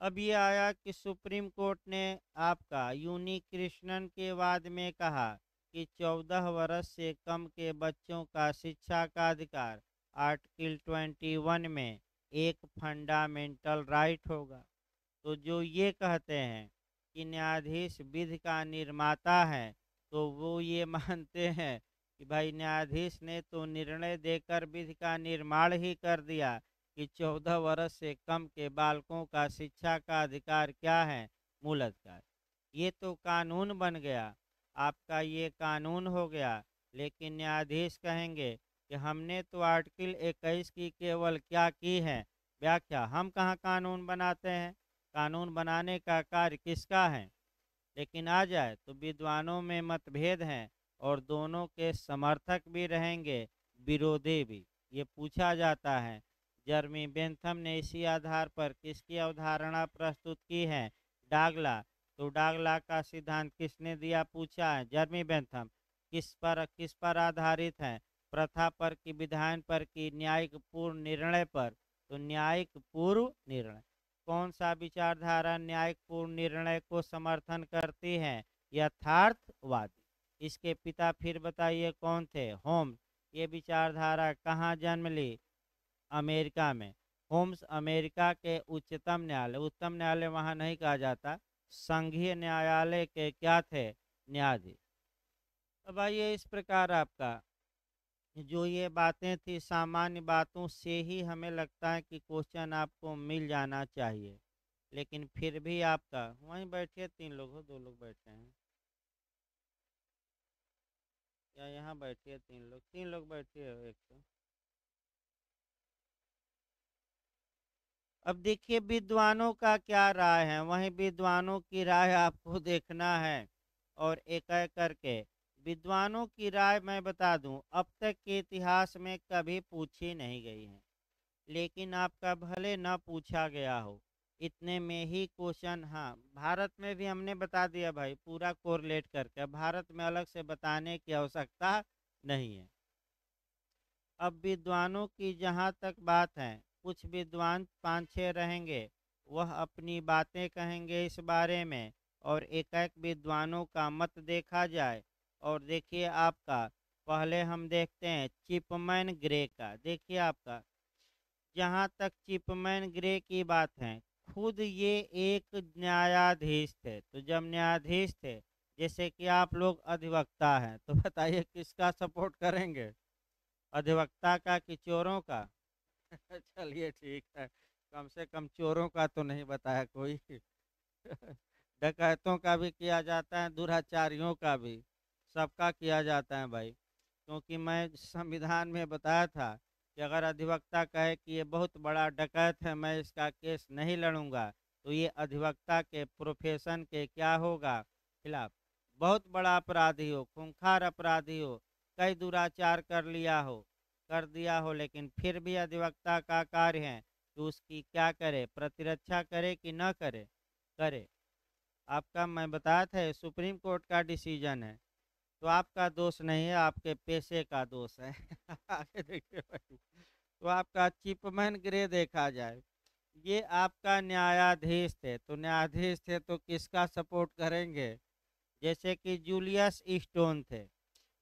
अब ये आया कि सुप्रीम कोर्ट ने आपका यूनी कृष्णन के वाद में कहा कि 14 वर्ष से कम के बच्चों का शिक्षा का अधिकार आर्टिकल 21 में एक फंडामेंटल राइट होगा। तो जो ये कहते हैं कि न्यायाधीश विधि का निर्माता है, तो वो ये मानते हैं कि भाई न्यायाधीश ने तो निर्णय देकर विधि का निर्माण ही कर दिया कि 14 वर्ष से कम के बालकों का शिक्षा का अधिकार क्या है, मूल अधिकार। ये तो कानून बन गया। आपका ये कानून हो गया। लेकिन न्यायाधीश कहेंगे कि हमने तो आर्टिकल 21 की केवल क्या की है व्याख्या, हम कहाँ कानून बनाते हैं, कानून बनाने का कार्य किसका है। लेकिन आ जाए तो विद्वानों में मतभेद हैं और दोनों के समर्थक भी रहेंगे, विरोधी भी। ये पूछा जाता है जर्मी बेंथम ने इसी आधार पर किसकी अवधारणा प्रस्तुत की है, डागला। तो डागला का सिद्धांत किसने दिया पूछा है, जर्मी बेंथम। किस पर आधारित है, प्रथा पर कि विधान पर कि न्यायिक पूर्व निर्णय पर। तो न्यायिक पूर्व निर्णय। कौन सा विचारधारा न्यायिक पूर्ण निर्णय को समर्थन करती है, यथार्थवादी। इसके पिता फिर बताइए कौन थे, होम्स। ये विचारधारा कहाँ जन्म ली, अमेरिका में। होम्स अमेरिका के उच्चतम न्यायालय, उच्चतम न्यायालय वहाँ नहीं कहा जाता, संघीय न्यायालय के क्या थे, न्यायाधीश। अब आइए इस प्रकार आपका जो ये बातें थी सामान्य बातों से ही हमें लगता है कि क्वेश्चन आपको मिल जाना चाहिए। लेकिन फिर भी आपका वहीं बैठिए, 3 लोग हो, 2 लोग बैठे हैं, या यहाँ बैठिए, 3 लोग, 3 लोग बैठिए हो, एक तो। अब देखिए विद्वानों का क्या राय है, वहीं विद्वानों की राय आपको देखना है। और एक एक करके विद्वानों की राय मैं बता दूं, अब तक के इतिहास में कभी पूछी नहीं गई है। लेकिन आपका भले न पूछा गया हो, इतने में ही क्वेश्चन, हाँ भारत में भी हमने बता दिया भाई पूरा कोरिलेट करके, अब भारत में अलग से बताने की आवश्यकता नहीं है। अब विद्वानों की जहाँ तक बात है, कुछ विद्वान 5-6 रहेंगे, वह अपनी बातें कहेंगे इस बारे में। और एक एक विद्वानों का मत देखा जाए। और देखिए आपका पहले हम देखते हैं चिपमैन ग्रे का। देखिए आपका जहाँ तक चिपमैन ग्रे की बात है, खुद ये एक न्यायाधीश थे। तो जब न्यायाधीश थे, जैसे कि आप लोग अधिवक्ता हैं, तो बताइए किसका सपोर्ट करेंगे, अधिवक्ता का कि चोरों का? चलिए ठीक है, कम से कम चोरों का तो नहीं बताया कोई। डकैतों का भी किया जाता है, दुराचारियों का भी, सबका किया जाता है भाई। क्योंकि मैं संविधान में बताया था कि अगर अधिवक्ता कहे कि ये बहुत बड़ा डकैत है, मैं इसका केस नहीं लड़ूंगा, तो ये अधिवक्ता के प्रोफेशन के क्या होगा, खिलाफ। बहुत बड़ा अपराधी हो, खूंखार अपराधी हो, कई दुराचार कर दिया हो, लेकिन फिर भी अधिवक्ता का कार्य है कि उसकी क्या करे, प्रतिरक्षा करे कि न करे, करे। आपका मैं बताया था सुप्रीम कोर्ट का डिसीजन है। तो आपका दोष नहीं है, आपके पेशे का दोष है। आगे देखिए भाई, तो आपका चिपमैन ग्रे देखा जाए, ये आपका न्यायाधीश थे। तो न्यायाधीश थे तो किसका सपोर्ट करेंगे, जैसे कि जूलियस स्टोन थे,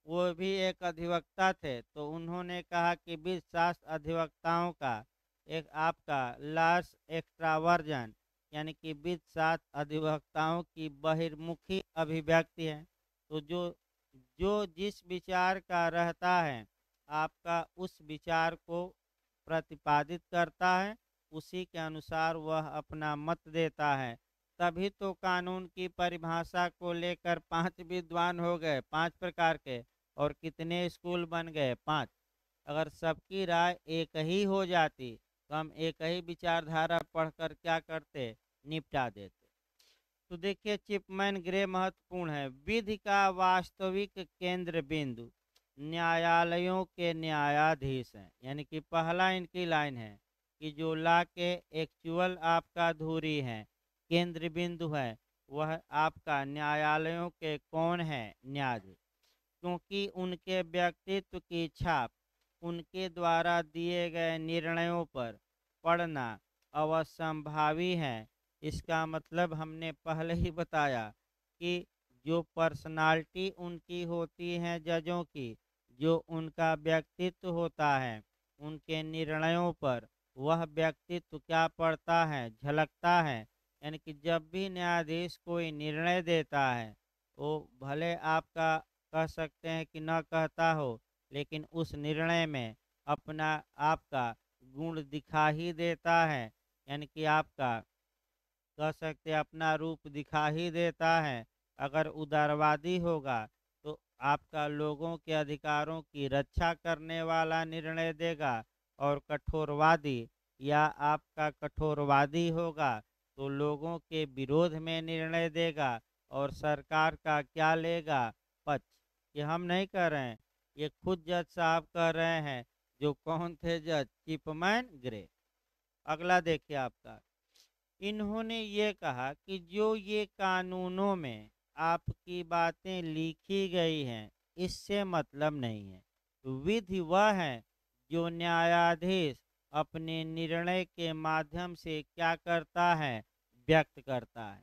वो भी एक अधिवक्ता थे। तो उन्होंने कहा कि 20 अधिवक्ताओं का एक आपका लार्ज एक्स्ट्रावर्जन, यानी कि 20 अधिवक्ताओं की बहिर्मुखी अभिव्यक्ति है। तो जो जो जिस विचार का रहता है, आपका उस विचार को प्रतिपादित करता है, उसी के अनुसार वह अपना मत देता है। तभी तो कानून की परिभाषा को लेकर 5 विद्वान हो गए, 5 प्रकार के। और कितने स्कूल बन गए, 5। अगर सबकी राय एक ही हो जाती तो हम एक ही विचारधारा पढ़कर क्या करते, निपटा देते। तो देखिए चिपमैन ग्रे महत्वपूर्ण है, विधि का वास्तविक केंद्र बिंदु न्यायालयों के न्यायाधीश हैं। यानी कि पहला इनकी लाइन है कि जो ला के एक्चुअल आपका धुरी है, केंद्र बिंदु है, वह आपका न्यायालयों के कौन है, न्यायाधीश। क्योंकि उनके व्यक्तित्व की छाप उनके द्वारा दिए गए निर्णयों पर पड़ना अवश्यंभावी है। इसका मतलब हमने पहले ही बताया कि जो पर्सनालिटी उनकी होती है जजों की, जो उनका व्यक्तित्व होता है, उनके निर्णयों पर वह व्यक्तित्व क्या पड़ता है, झलकता है। यानी कि जब भी न्यायाधीश कोई निर्णय देता है, वो भले आपका कह सकते हैं कि न कहता हो, लेकिन उस निर्णय में अपना आपका गुण दिखा ही देता है। यानी कि आपका कह सकते हैं अपना रूप दिखा ही देता है। अगर उदारवादी होगा तो आपका लोगों के अधिकारों की रक्षा करने वाला निर्णय देगा, और कठोरवादी या आपका कठोरवादी होगा तो लोगों के विरोध में निर्णय देगा और सरकार का क्या लेगा पक्ष। ये हम नहीं कह रहे हैं, ये खुद जज साहब कह रहे हैं। जो कौन थे जज? चिपमैन ग्रे। अगला देखिए आपका, इन्होंने ये कहा कि जो ये कानूनों में आपकी बातें लिखी गई हैं इससे मतलब नहीं है। विधि वह है जो न्यायाधीश अपने निर्णय के माध्यम से क्या करता है, व्यक्त करता है।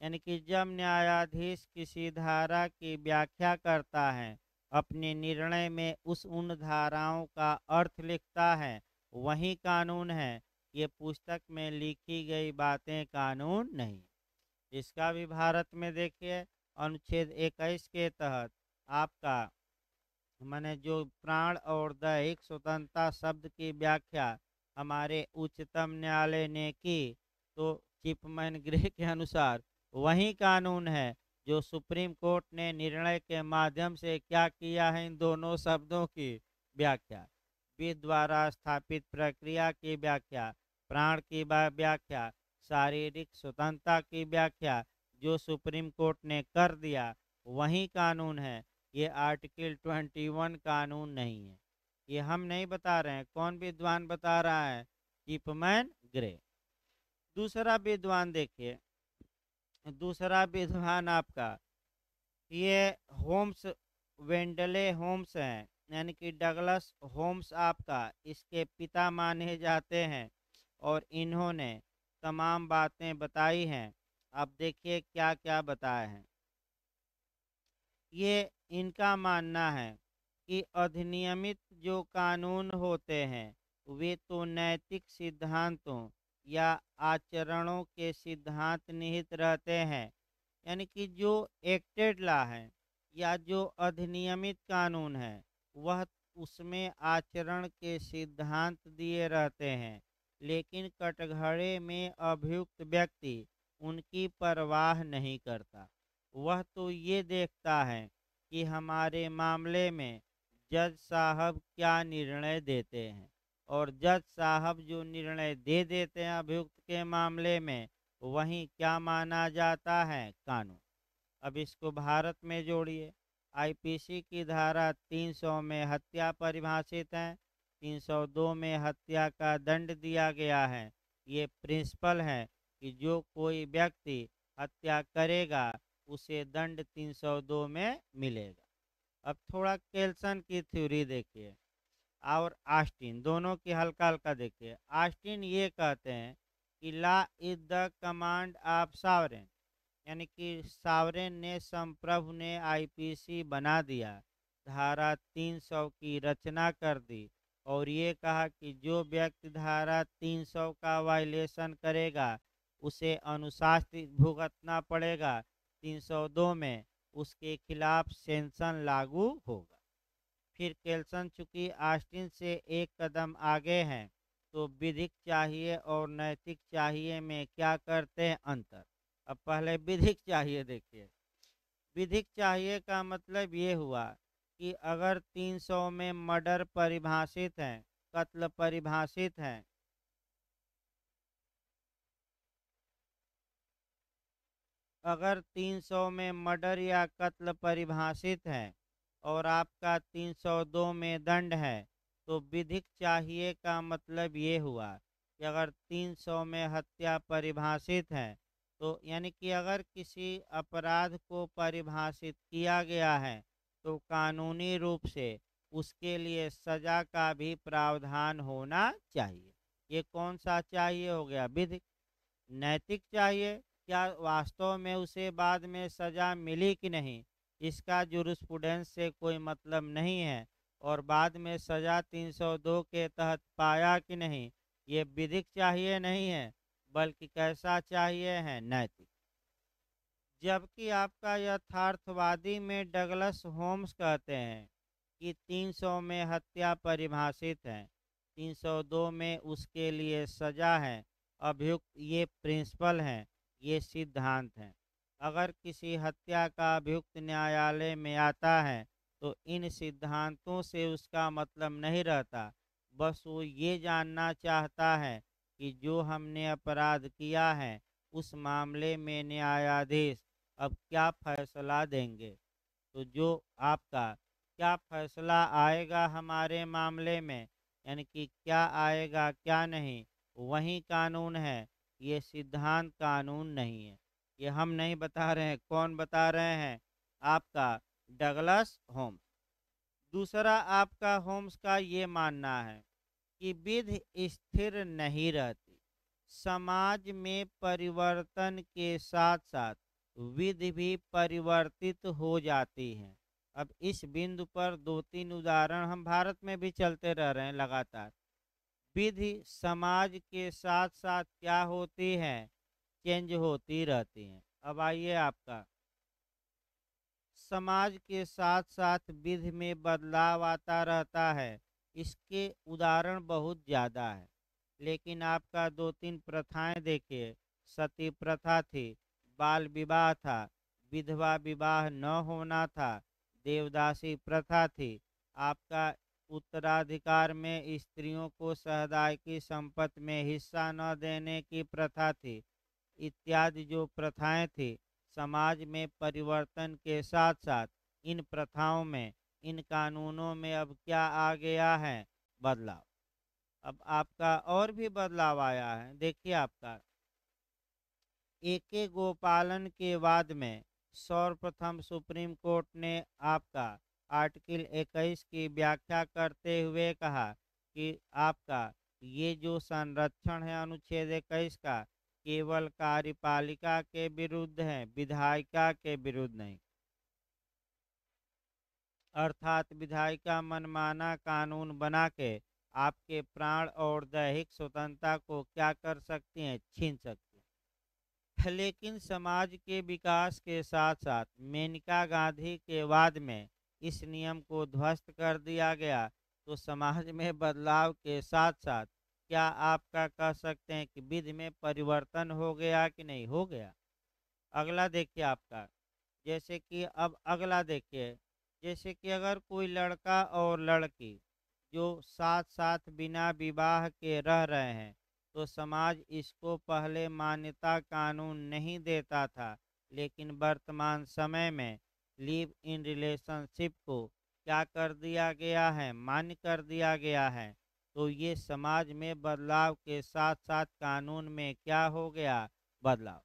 यानी कि जब न्यायाधीश किसी धारा की व्याख्या करता है, अपने निर्णय में उन धाराओं का अर्थ लिखता है, वही कानून है। ये पुस्तक में लिखी गई बातें कानून नहीं। इसका भी भारत में देखिए अनुच्छेद 21 के तहत आपका मैंने जो प्राण और दैहिक स्वतंत्रता शब्द की व्याख्या हमारे उच्चतम न्यायालय ने की, तो चिपमैन ग्रे के अनुसार वही कानून है जो सुप्रीम कोर्ट ने निर्णय के माध्यम से क्या किया है, इन दोनों शब्दों की व्याख्या। विधि द्वारा स्थापित प्रक्रिया की व्याख्या, प्राण की व्याख्या, शारीरिक स्वतंत्रता की व्याख्या जो सुप्रीम कोर्ट ने कर दिया वही कानून है। ये आर्टिकल 21 कानून नहीं है। ये हम नहीं बता रहे हैं, कौन विद्वान बता रहा है? चिपमैन ग्रे। दूसरा विद्वान देखिए, दूसरा विद्वान आपका ये होम्स, वेंडले होम्स हैं, यानी कि डगलस होम्स आपका इसके पिता माने जाते हैं, और इन्होंने तमाम बातें बताई हैं। अब देखिए क्या क्या बताए हैं। ये इनका मानना है कि अधिनियमित जो कानून होते हैं वे तो नैतिक सिद्धांतों या आचरणों के सिद्धांत निहित रहते हैं। यानी कि जो एक्टेड लॉ है या जो अधिनियमित कानून है वह उसमें आचरण के सिद्धांत दिए रहते हैं, लेकिन कटघरे में अभियुक्त व्यक्ति उनकी परवाह नहीं करता। वह तो ये देखता है कि हमारे मामले में जज साहब क्या निर्णय देते हैं, और जज साहब जो निर्णय दे देते हैं अभियुक्त के मामले में वही क्या माना जाता है, कानून। अब इसको भारत में जोड़िए। आईपीसी की धारा 300 में हत्या परिभाषित है, 302 में हत्या का दंड दिया गया है। ये प्रिंसिपल है कि जो कोई व्यक्ति हत्या करेगा उसे दंड 302 में मिलेगा। अब थोड़ा केल्सन की थ्योरी देखिए और आस्टिन, दोनों की हल्का हल्का देखिए। आस्टिन ये कहते हैं कि law is the command of sovereign, यानी कि सावरेन ने, संप्रभु ने आईपीसी बना दिया, धारा 300 की रचना कर दी, और ये कहा कि जो व्यक्ति धारा 300 का वायलेशन करेगा उसे अनुशासित भुगतना पड़ेगा। 302 में उसके खिलाफ सेंक्शन लागू होगा। फिर केल्सन चूंकि आस्टिन से एक कदम आगे हैं, तो विधिक चाहिए और नैतिक चाहिए में क्या करते हैं अंतर। अब पहले विधिक चाहिए देखिए। विधिक चाहिए का मतलब ये हुआ कि अगर 300 में मर्डर परिभाषित है, कत्ल परिभाषित है, अगर 300 में मर्डर या कत्ल परिभाषित है और आपका 302 में दंड है, तो विधिक चाहिए का मतलब ये हुआ कि अगर 300 में हत्या परिभाषित है, तो यानी कि अगर किसी अपराध को परिभाषित किया गया है तो कानूनी रूप से उसके लिए सजा का भी प्रावधान होना चाहिए। ये कौन सा चाहिए हो गया? विधिक। नैतिक चाहिए, क्या वास्तव में उसे बाद में सजा मिली कि नहीं, इसका जुरिस्प्रूडेंस से कोई मतलब नहीं है, और बाद में सजा 302 के तहत पाया कि नहीं, ये विधिक चाहिए नहीं है, बल्कि कैसा चाहिए है? नैतिक। जबकि आपका यथार्थवादी में डगलस होम्स कहते हैं कि 300 में हत्या परिभाषित है, 302 में उसके लिए सजा है, अभियुक्त, ये प्रिंसिपल हैं, ये सिद्धांत हैं। अगर किसी हत्या का अभियुक्त न्यायालय में आता है तो इन सिद्धांतों से उसका मतलब नहीं रहता, बस वो ये जानना चाहता है कि जो हमने अपराध किया है उस मामले में न्यायाधीश अब क्या फैसला देंगे। तो जो आपका क्या फैसला आएगा हमारे मामले में, यानी कि क्या आएगा क्या नहीं, वही कानून है। ये सिद्धांत कानून नहीं है। ये हम नहीं बता रहे हैं, कौन बता रहे हैं? आपका डगलस होम्स। दूसरा आपका होम्स का ये मानना है कि विधि स्थिर नहीं रहती, समाज में परिवर्तन के साथ साथ विधि भी परिवर्तित हो जाती है। अब इस बिंदु पर दो तीन उदाहरण हम भारत में भी चलते रह रहे हैं लगातार। विधि समाज के साथ साथ क्या होती है? चेंज होती रहती हैं। अब आइए आपका समाज के साथ साथ विधि में बदलाव आता रहता है। इसके उदाहरण बहुत ज़्यादा है, लेकिन आपका दो तीन प्रथाएं देखिए। सती प्रथा थी, बाल विवाह था, विधवा विवाह न होना था, देवदासी प्रथा थी, आपका उत्तराधिकार में स्त्रियों को सहदाई की संपत्ति में हिस्सा न देने की प्रथा थी, इत्यादि जो प्रथाएं थी। समाज में परिवर्तन के साथ साथ इन प्रथाओं में, इन कानूनों में अब क्या आ गया है? बदलाव। अब आपका और भी बदलाव आया है। देखिए आपका एके गोपालन के बाद में सर्वप्रथम सुप्रीम कोर्ट ने आपका आर्टिकल 21 की व्याख्या करते हुए कहा कि आपका ये जो संरक्षण है अनुच्छेद 21 का केवल कार्यपालिका के विरुद्ध है, विधायिका के विरुद्ध नहीं। अर्थात विधायिका मनमाना कानून बना के आपके प्राण और दैहिक स्वतंत्रता को क्या कर सकती हैं? छीन सकती हैं। लेकिन समाज के विकास के साथ साथ मेनका गांधी के बाद में इस नियम को ध्वस्त कर दिया गया। तो समाज में बदलाव के साथ साथ क्या आपका कह सकते हैं कि विधि में परिवर्तन हो गया कि नहीं हो गया? अगला देखिए आपका, जैसे कि अब अगला देखिए, जैसे कि अगर कोई लड़का और लड़की जो साथ साथ बिना विवाह के रह रहे हैं, तो समाज इसको पहले मान्यता कानून नहीं देता था, लेकिन वर्तमान समय में लिव इन रिलेशनशिप को क्या कर दिया गया है? मान्य कर दिया गया है। तो ये समाज में बदलाव के साथ साथ कानून में क्या हो गया? बदलाव।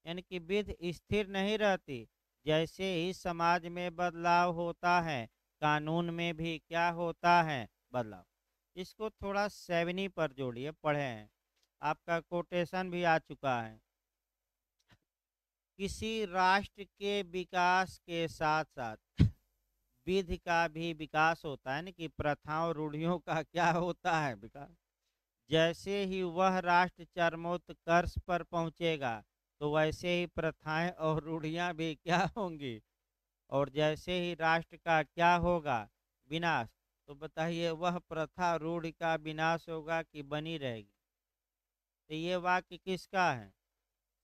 यानी कि विधि स्थिर नहीं रहती, जैसे ही समाज में बदलाव होता है कानून में भी क्या होता है? बदलाव। इसको थोड़ा सेवनी पर जोड़िए, पढ़े हैं, आपका कोटेशन भी आ चुका है। किसी राष्ट्र के विकास के साथ साथ विधि का भी विकास होता है ना, कि प्रथाओं रूढ़ियों का क्या होता है? विकास। जैसे ही वह राष्ट्र चरमोत्कर्ष पर पहुंचेगा तो वैसे ही प्रथाएं और रूढ़ियां भी क्या होंगी? और जैसे ही राष्ट्र का क्या होगा? विनाश। तो बताइए वह प्रथा रूढ़ का विनाश होगा कि बनी रहेगी? तो ये वाक्य किसका है?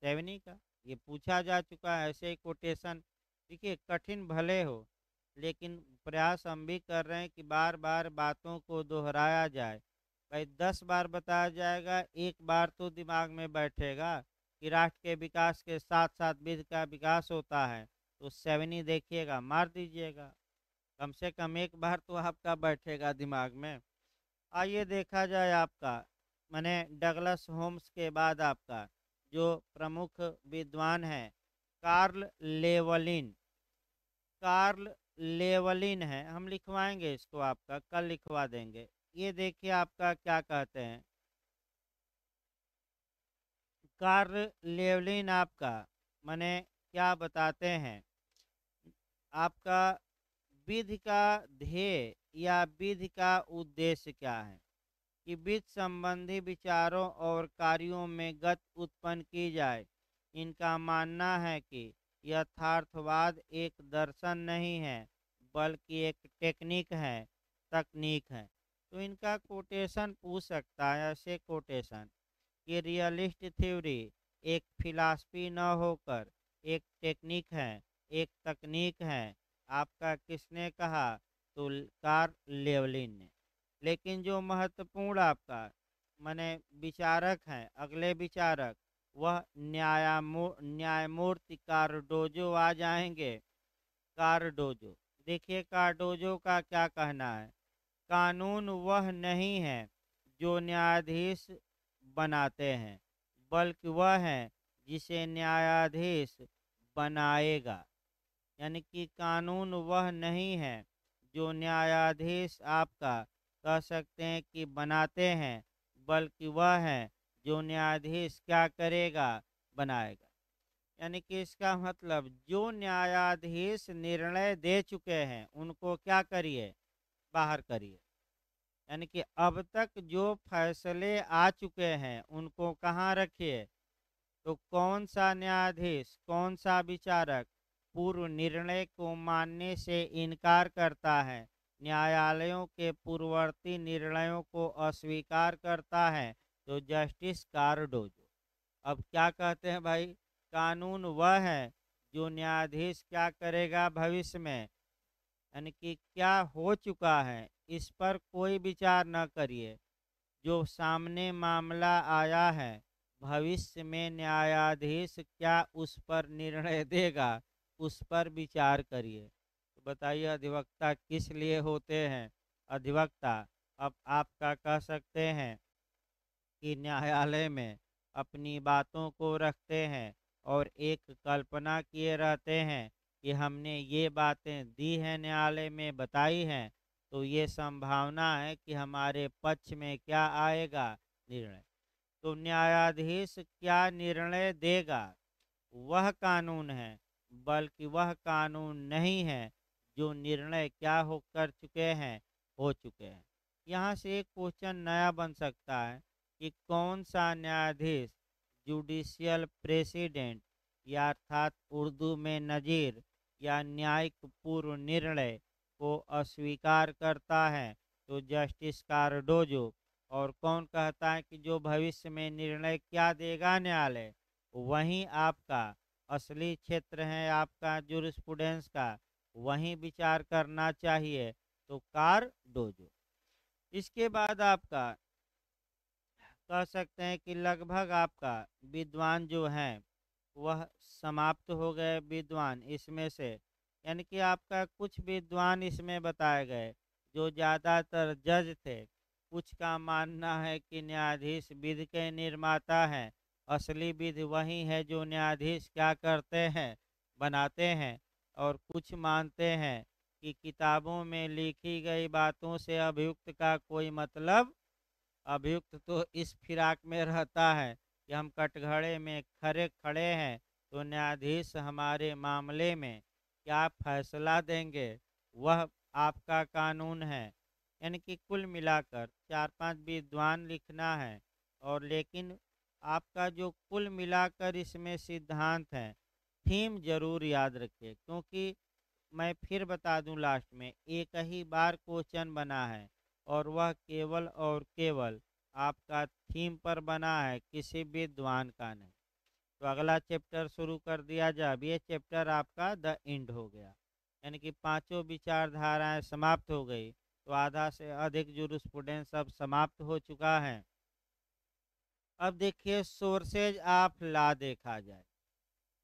सेवनी का। ये पूछा जा चुका है, ऐसे ही कोटेशन। देखिए कठिन भले हो, लेकिन प्रयास हम भी कर रहे हैं कि बार बार बातों को दोहराया जाए। भाई 10 बार बताया जाएगा, एक बार तो दिमाग में बैठेगा कि राष्ट्र के विकास के साथ साथ विधि का विकास होता है। तो सेवनी देखिएगा, मार दीजिएगा, कम से कम एक बार तो आपका बैठेगा दिमाग में। आइए देखा जाए आपका, मैंने डगलस होम्स के बाद आपका जो प्रमुख विद्वान हैं, कार्ल लेवलिन। कार्ल लेवलिन है, हम लिखवाएंगे इसको, आपका कल लिखवा देंगे। ये देखिए आपका क्या कहते हैं। कार्ल लेवलिन आपका माने क्या बताते हैं? आपका विधि का ध्येय या विधि का उद्देश्य क्या है? कि वित्त संबंधी विचारों और कार्यों में गति उत्पन्न की जाए। इनका मानना है कि यथार्थवाद एक दर्शन नहीं है, बल्कि एक टेक्निक है, तकनीक है। तो इनका कोटेशन पूछ सकता है, ऐसे कोटेशन कि रियलिस्ट थ्योरी एक फिलॉसफी न होकर एक टेक्निक है, एक तकनीक है। आपका किसने कहा? तो कार्ल लेवलिन ने। लेकिन जो महत्वपूर्ण आपका माने विचारक हैं, अगले विचारक, वह न्यायमूर्ति कार्डोजो आ जाएंगे। कार्डोजो, देखिए कार्डोजो का क्या कहना है। कानून वह नहीं है जो न्यायाधीश बनाते हैं, बल्कि वह है जिसे न्यायाधीश बनाएगा। यानी कि कानून वह नहीं है जो न्यायाधीश आपका कह सकते हैं कि बनाते हैं, बल्कि वह है जो न्यायाधीश क्या करेगा? बनाएगा। यानी कि इसका मतलब जो न्यायाधीश निर्णय दे चुके हैं उनको क्या करिए? बाहर करिए। यानी कि अब तक जो फैसले आ चुके हैं उनको कहाँ रखिए? तो कौन सा न्यायाधीश, कौन सा विचारक पूर्व निर्णय को मानने से इनकार करता है, न्यायालयों के पूर्ववर्ती निर्णयों को अस्वीकार करता है? तो जस्टिस कार्डोजो। अब क्या कहते हैं भाई? कानून वह है जो न्यायाधीश क्या करेगा भविष्य में, यानी कि क्या हो चुका है इस पर कोई विचार न करिए। जो सामने मामला आया है, भविष्य में न्यायाधीश क्या उस पर निर्णय देगा, उस पर विचार करिए। तो बताइए अधिवक्ता किस लिए होते हैं? अधिवक्ता अब आपका कह सकते हैं कि न्यायालय में अपनी बातों को रखते हैं और एक कल्पना किए रहते हैं कि हमने ये बातें दी हैं, न्यायालय में बताई हैं, तो ये संभावना है कि हमारे पक्ष में क्या आएगा? निर्णय। तो न्यायाधीश क्या निर्णय देगा वह कानून है, बल्कि वह कानून नहीं है जो निर्णय क्या हो कर चुके हैं, हो चुके हैं। यहाँ से एक क्वेश्चन नया बन सकता है कि कौन सा न्यायाधीश जुडिशियल प्रेसिडेंट या अर्थात उर्दू में नज़ीर या न्यायिक पूर्व निर्णय को अस्वीकार करता है? तो जस्टिस कार्डोजो। और कौन कहता है कि जो भविष्य में निर्णय क्या देगा न्यायालय, वहीं आपका असली क्षेत्र है आपका जुरिस्प्रूडेंस का, वहीं विचार करना चाहिए? तो कार्डोजो। इसके बाद आपका कह सकते हैं कि लगभग आपका विद्वान जो हैं वह समाप्त हो गए। विद्वान इसमें से यानी कि आपका कुछ विद्वान इसमें बताए गए जो ज़्यादातर जज थे। कुछ का मानना है कि न्यायाधीश विधि के निर्माता हैं, असली विधि वही है जो न्यायाधीश क्या करते हैं? बनाते हैं। और कुछ मानते हैं कि किताबों में लिखी गई बातों से अभियुक्त का कोई मतलब, अभियुक्त तो इस फिराक में रहता है कि हम कटघरे में खड़े खड़े हैं तो न्यायाधीश हमारे मामले में क्या फैसला देंगे, वह आपका कानून है। यानी कि कुल मिलाकर चार पांच विद्वान लिखना है। और लेकिन आपका जो कुल मिलाकर इसमें सिद्धांत है, थीम जरूर याद रखिए, क्योंकि मैं फिर बता दूं लास्ट में एक ही बार क्वेश्चन बना है और वह केवल और केवल आपका थीम पर बना है, किसी विद्वान का नहीं। तो अगला चैप्टर शुरू कर दिया जाए। अब ये चैप्टर आपका द एंड हो गया, यानी कि पांचों विचारधाराएं समाप्त हो गई। तो आधा से अधिक जूरिस्प्रूडेंस अब समाप्त हो चुका है। अब देखिए सोर्सेज ऑफ लॉ देखा जाए।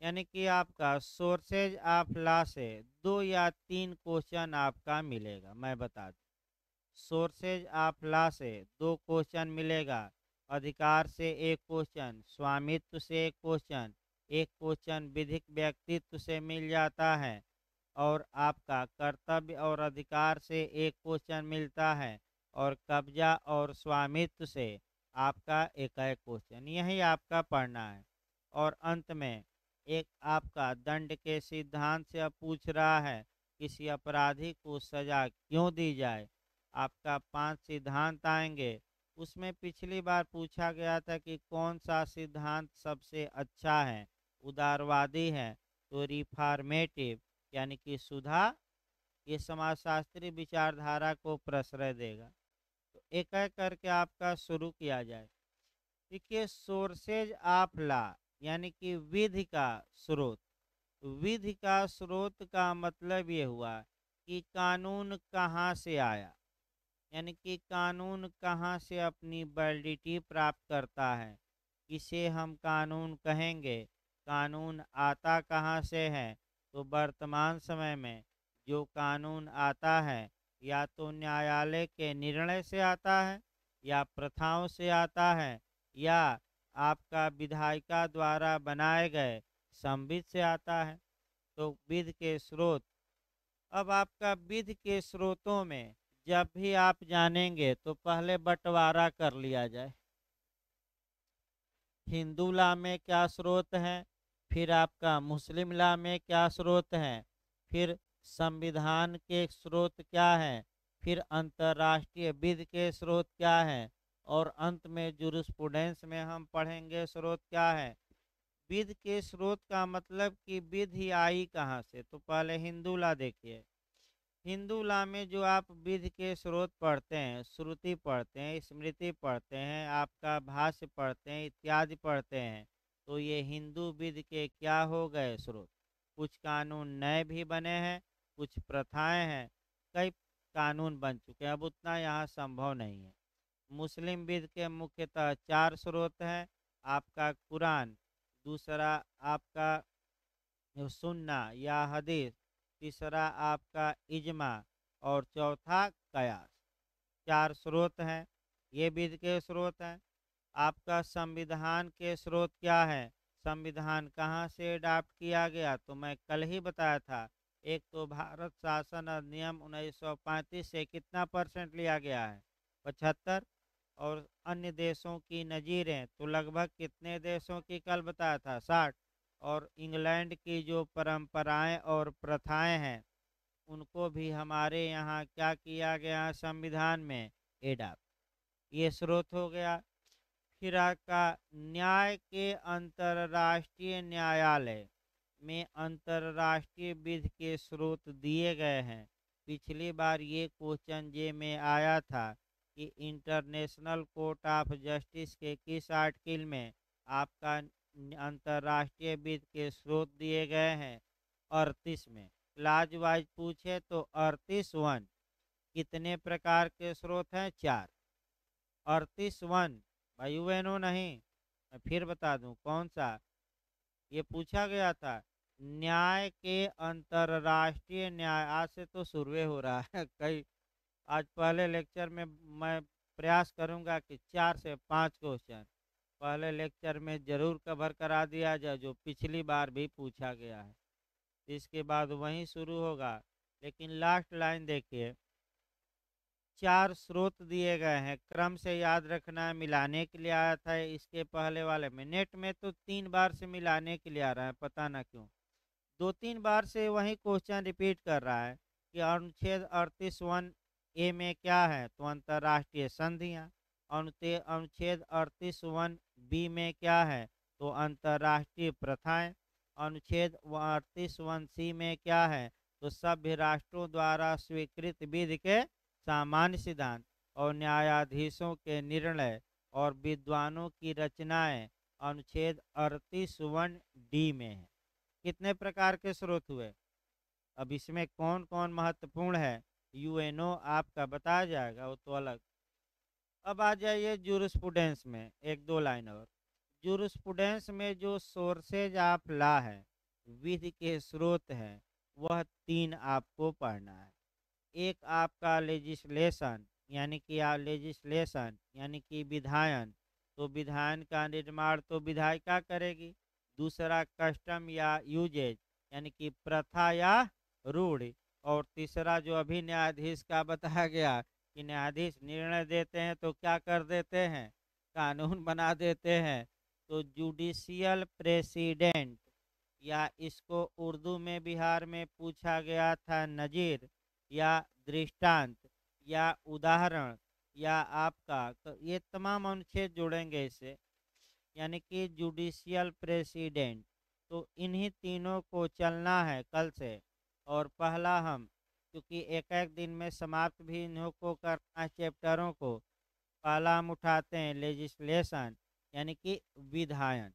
यानी कि आपका सोर्सेज ऑफ लॉ से दो या तीन क्वेश्चन आपका मिलेगा, मैं बता दूं। सोर्सेज ऑफ लॉ से दो क्वेश्चन मिलेगा। अधिकार से एक क्वेश्चन, स्वामित्व से एक क्वेश्चन, एक क्वेश्चन विधिक व्यक्तित्व से मिल जाता है। और आपका कर्तव्य और अधिकार से एक क्वेश्चन मिलता है। और कब्जा और स्वामित्व से आपका एक क्वेश्चन, यही आपका पढ़ना है। और अंत में एक आपका दंड के सिद्धांत से अब पूछ रहा है किसी अपराधी को सजा क्यों दी जाए। आपका 5 सिद्धांत आएंगे। उसमें पिछली बार पूछा गया था कि कौन सा सिद्धांत सबसे अच्छा है, उदारवादी है तो रिफॉर्मेटिव यानी कि सुधा, ये समाजशास्त्री विचारधारा को प्रश्रय देगा। तो एक एक करके आपका शुरू किया जाए। देखिए सोर्सेज ऑफ लॉ यानी कि विधि का स्रोत। विधि का स्रोत का मतलब ये हुआ कि कानून कहाँ से आया, यानी कि कानून कहाँ से अपनी वैलिडिटी प्राप्त करता है, किसे हम कानून कहेंगे। कानून आता कहाँ से है, तो वर्तमान समय में जो कानून आता है या तो न्यायालय के निर्णय से आता है, या प्रथाओं से आता है, या आपका विधायिका द्वारा बनाए गए संविध से आता है। तो विधि के स्रोत, अब आपका विधि के स्रोतों में जब भी आप जानेंगे तो पहले बंटवारा कर लिया जाए। हिंदू लॉ में क्या स्रोत है, फिर आपका मुस्लिम लॉ में क्या स्रोत है, फिर संविधान के स्रोत क्या है, फिर अंतर्राष्ट्रीय विधि के स्रोत क्या है, और अंत में जूरिस्प्रूडेंस में हम पढ़ेंगे स्रोत क्या है। विधि के स्रोत का मतलब कि विधि आई कहाँ से, तो पहले हिंदू लॉ देखिए। हिंदू लॉ में जो आप विधि के स्रोत पढ़ते हैं, श्रुति पढ़ते हैं, स्मृति पढ़ते हैं, आपका भाष्य पढ़ते हैं, इत्यादि पढ़ते हैं, तो ये हिंदू विधि के क्या हो गए स्रोत। कुछ कानून नए भी बने हैं, कुछ प्रथाएं हैं, कई कानून बन चुके हैं, अब उतना यहाँ संभव नहीं है। मुस्लिम विधि के मुख्यतः चार स्रोत हैं, आपका कुरान, दूसरा आपका सुन्ना या हदीस, तीसरा आपका इजमा, और चौथा कयास। चार स्रोत हैं, ये विधि के स्रोत हैं। आपका संविधान के स्रोत क्या है, संविधान कहाँ से अडॉप्ट किया गया, तो मैं कल ही बताया था। एक तो भारत शासन अधिनियम 1935 से कितना परसेंट लिया गया है, 75। और अन्य देशों की नज़ीरें तो लगभग कितने देशों की कल बताया था, 60। और इंग्लैंड की जो परंपराएं और प्रथाएं हैं, उनको भी हमारे यहाँ क्या किया गया संविधान में, एडॉप्ट। ये स्रोत हो गया। फिर आपका न्याय के अंतर्राष्ट्रीय न्यायालय में अंतर्राष्ट्रीय विधि के स्रोत दिए गए हैं। पिछली बार ये क्वेश्चन जे में आया था कि इंटरनेशनल कोर्ट ऑफ जस्टिस के किस आर्टिकल में आपका अंतर्राष्ट्रीय विधि के स्रोत दिए गए हैं, 38 में। क्लाज वाइज पूछे तो 38(1). कितने प्रकार के स्रोत हैं, चार। 38(1), भाई यूएनओ नहीं, मैं फिर बता दूं कौन सा, ये पूछा गया था। न्याय के अंतर्राष्ट्रीय न्याय, आज से तो शुरू हो रहा है कई, आज पहले लेक्चर में मैं प्रयास करूंगा कि 4 से 5 क्वेश्चन पहले लेक्चर में जरूर कवर करा दिया जाए, जो पिछली बार भी पूछा गया है। इसके बाद वहीं शुरू होगा। लेकिन लास्ट लाइन देखिए, चार स्रोत दिए गए हैं, क्रम से याद रखना है। मिलाने के लिए आया था इसके पहले वाले में, नेट में तो 3 बार से मिलाने के लिए आ रहा है, पता ना क्यों 2-3 बार से वही क्वेश्चन रिपीट कर रहा है कि अनुच्छेद 38(1)(a) में क्या है, तो अंतर्राष्ट्रीय संधियां। अनुच्छेद 38(1)(b) में क्या है, तो अंतर्राष्ट्रीय प्रथाएं। अनुच्छेद 38(1)(c) में क्या है, तो सभ्य राष्ट्रों द्वारा स्वीकृत विधि के सामान्य सिद्धांत और न्यायाधीशों के निर्णय और विद्वानों की रचनाएं अनुच्छेद 38(1)(d) में है। कितने प्रकार के स्रोत हुए, अब इसमें कौन कौन महत्वपूर्ण है, यूएनओ आपका बताया जाएगा, वो तो अलग। अब आ जाइए जूरिस्प्रूडेंस में, एक दो लाइन और। जूरिस्प्रूडेंस में जो सोर्सेज ऑफ लॉ है, विधि के स्रोत हैं, वह 3 आपको पढ़ना है। एक आपका लेजिस्लेशन, यानी कि लेजिस्लेशन यानी कि विधायन, तो विधायन का निर्माण तो विधायिका करेगी। दूसरा कस्टम या यूजेज, यानी कि प्रथा या रूढ़। और तीसरा जो अभी न्यायाधीश का बताया गया कि न्यायाधीश निर्णय देते हैं तो क्या कर देते हैं, कानून बना देते हैं, तो जुडिशियल प्रेसिडेंट, या इसको उर्दू में बिहार में पूछा गया था नज़ीर या दृष्टांत या उदाहरण या आपका, तो ये तमाम अनुच्छेद जुड़ेंगे इससे, यानी कि जुडिशियल प्रेसिडेंट। तो इन्हीं तीनों को चलना है कल से। और पहला हम, क्योंकि एक एक दिन में समाप्त भी इन्हों को करना है चैप्टरों को, पहला हम उठाते हैं लेजिस्लेशन, यानी कि विधायन।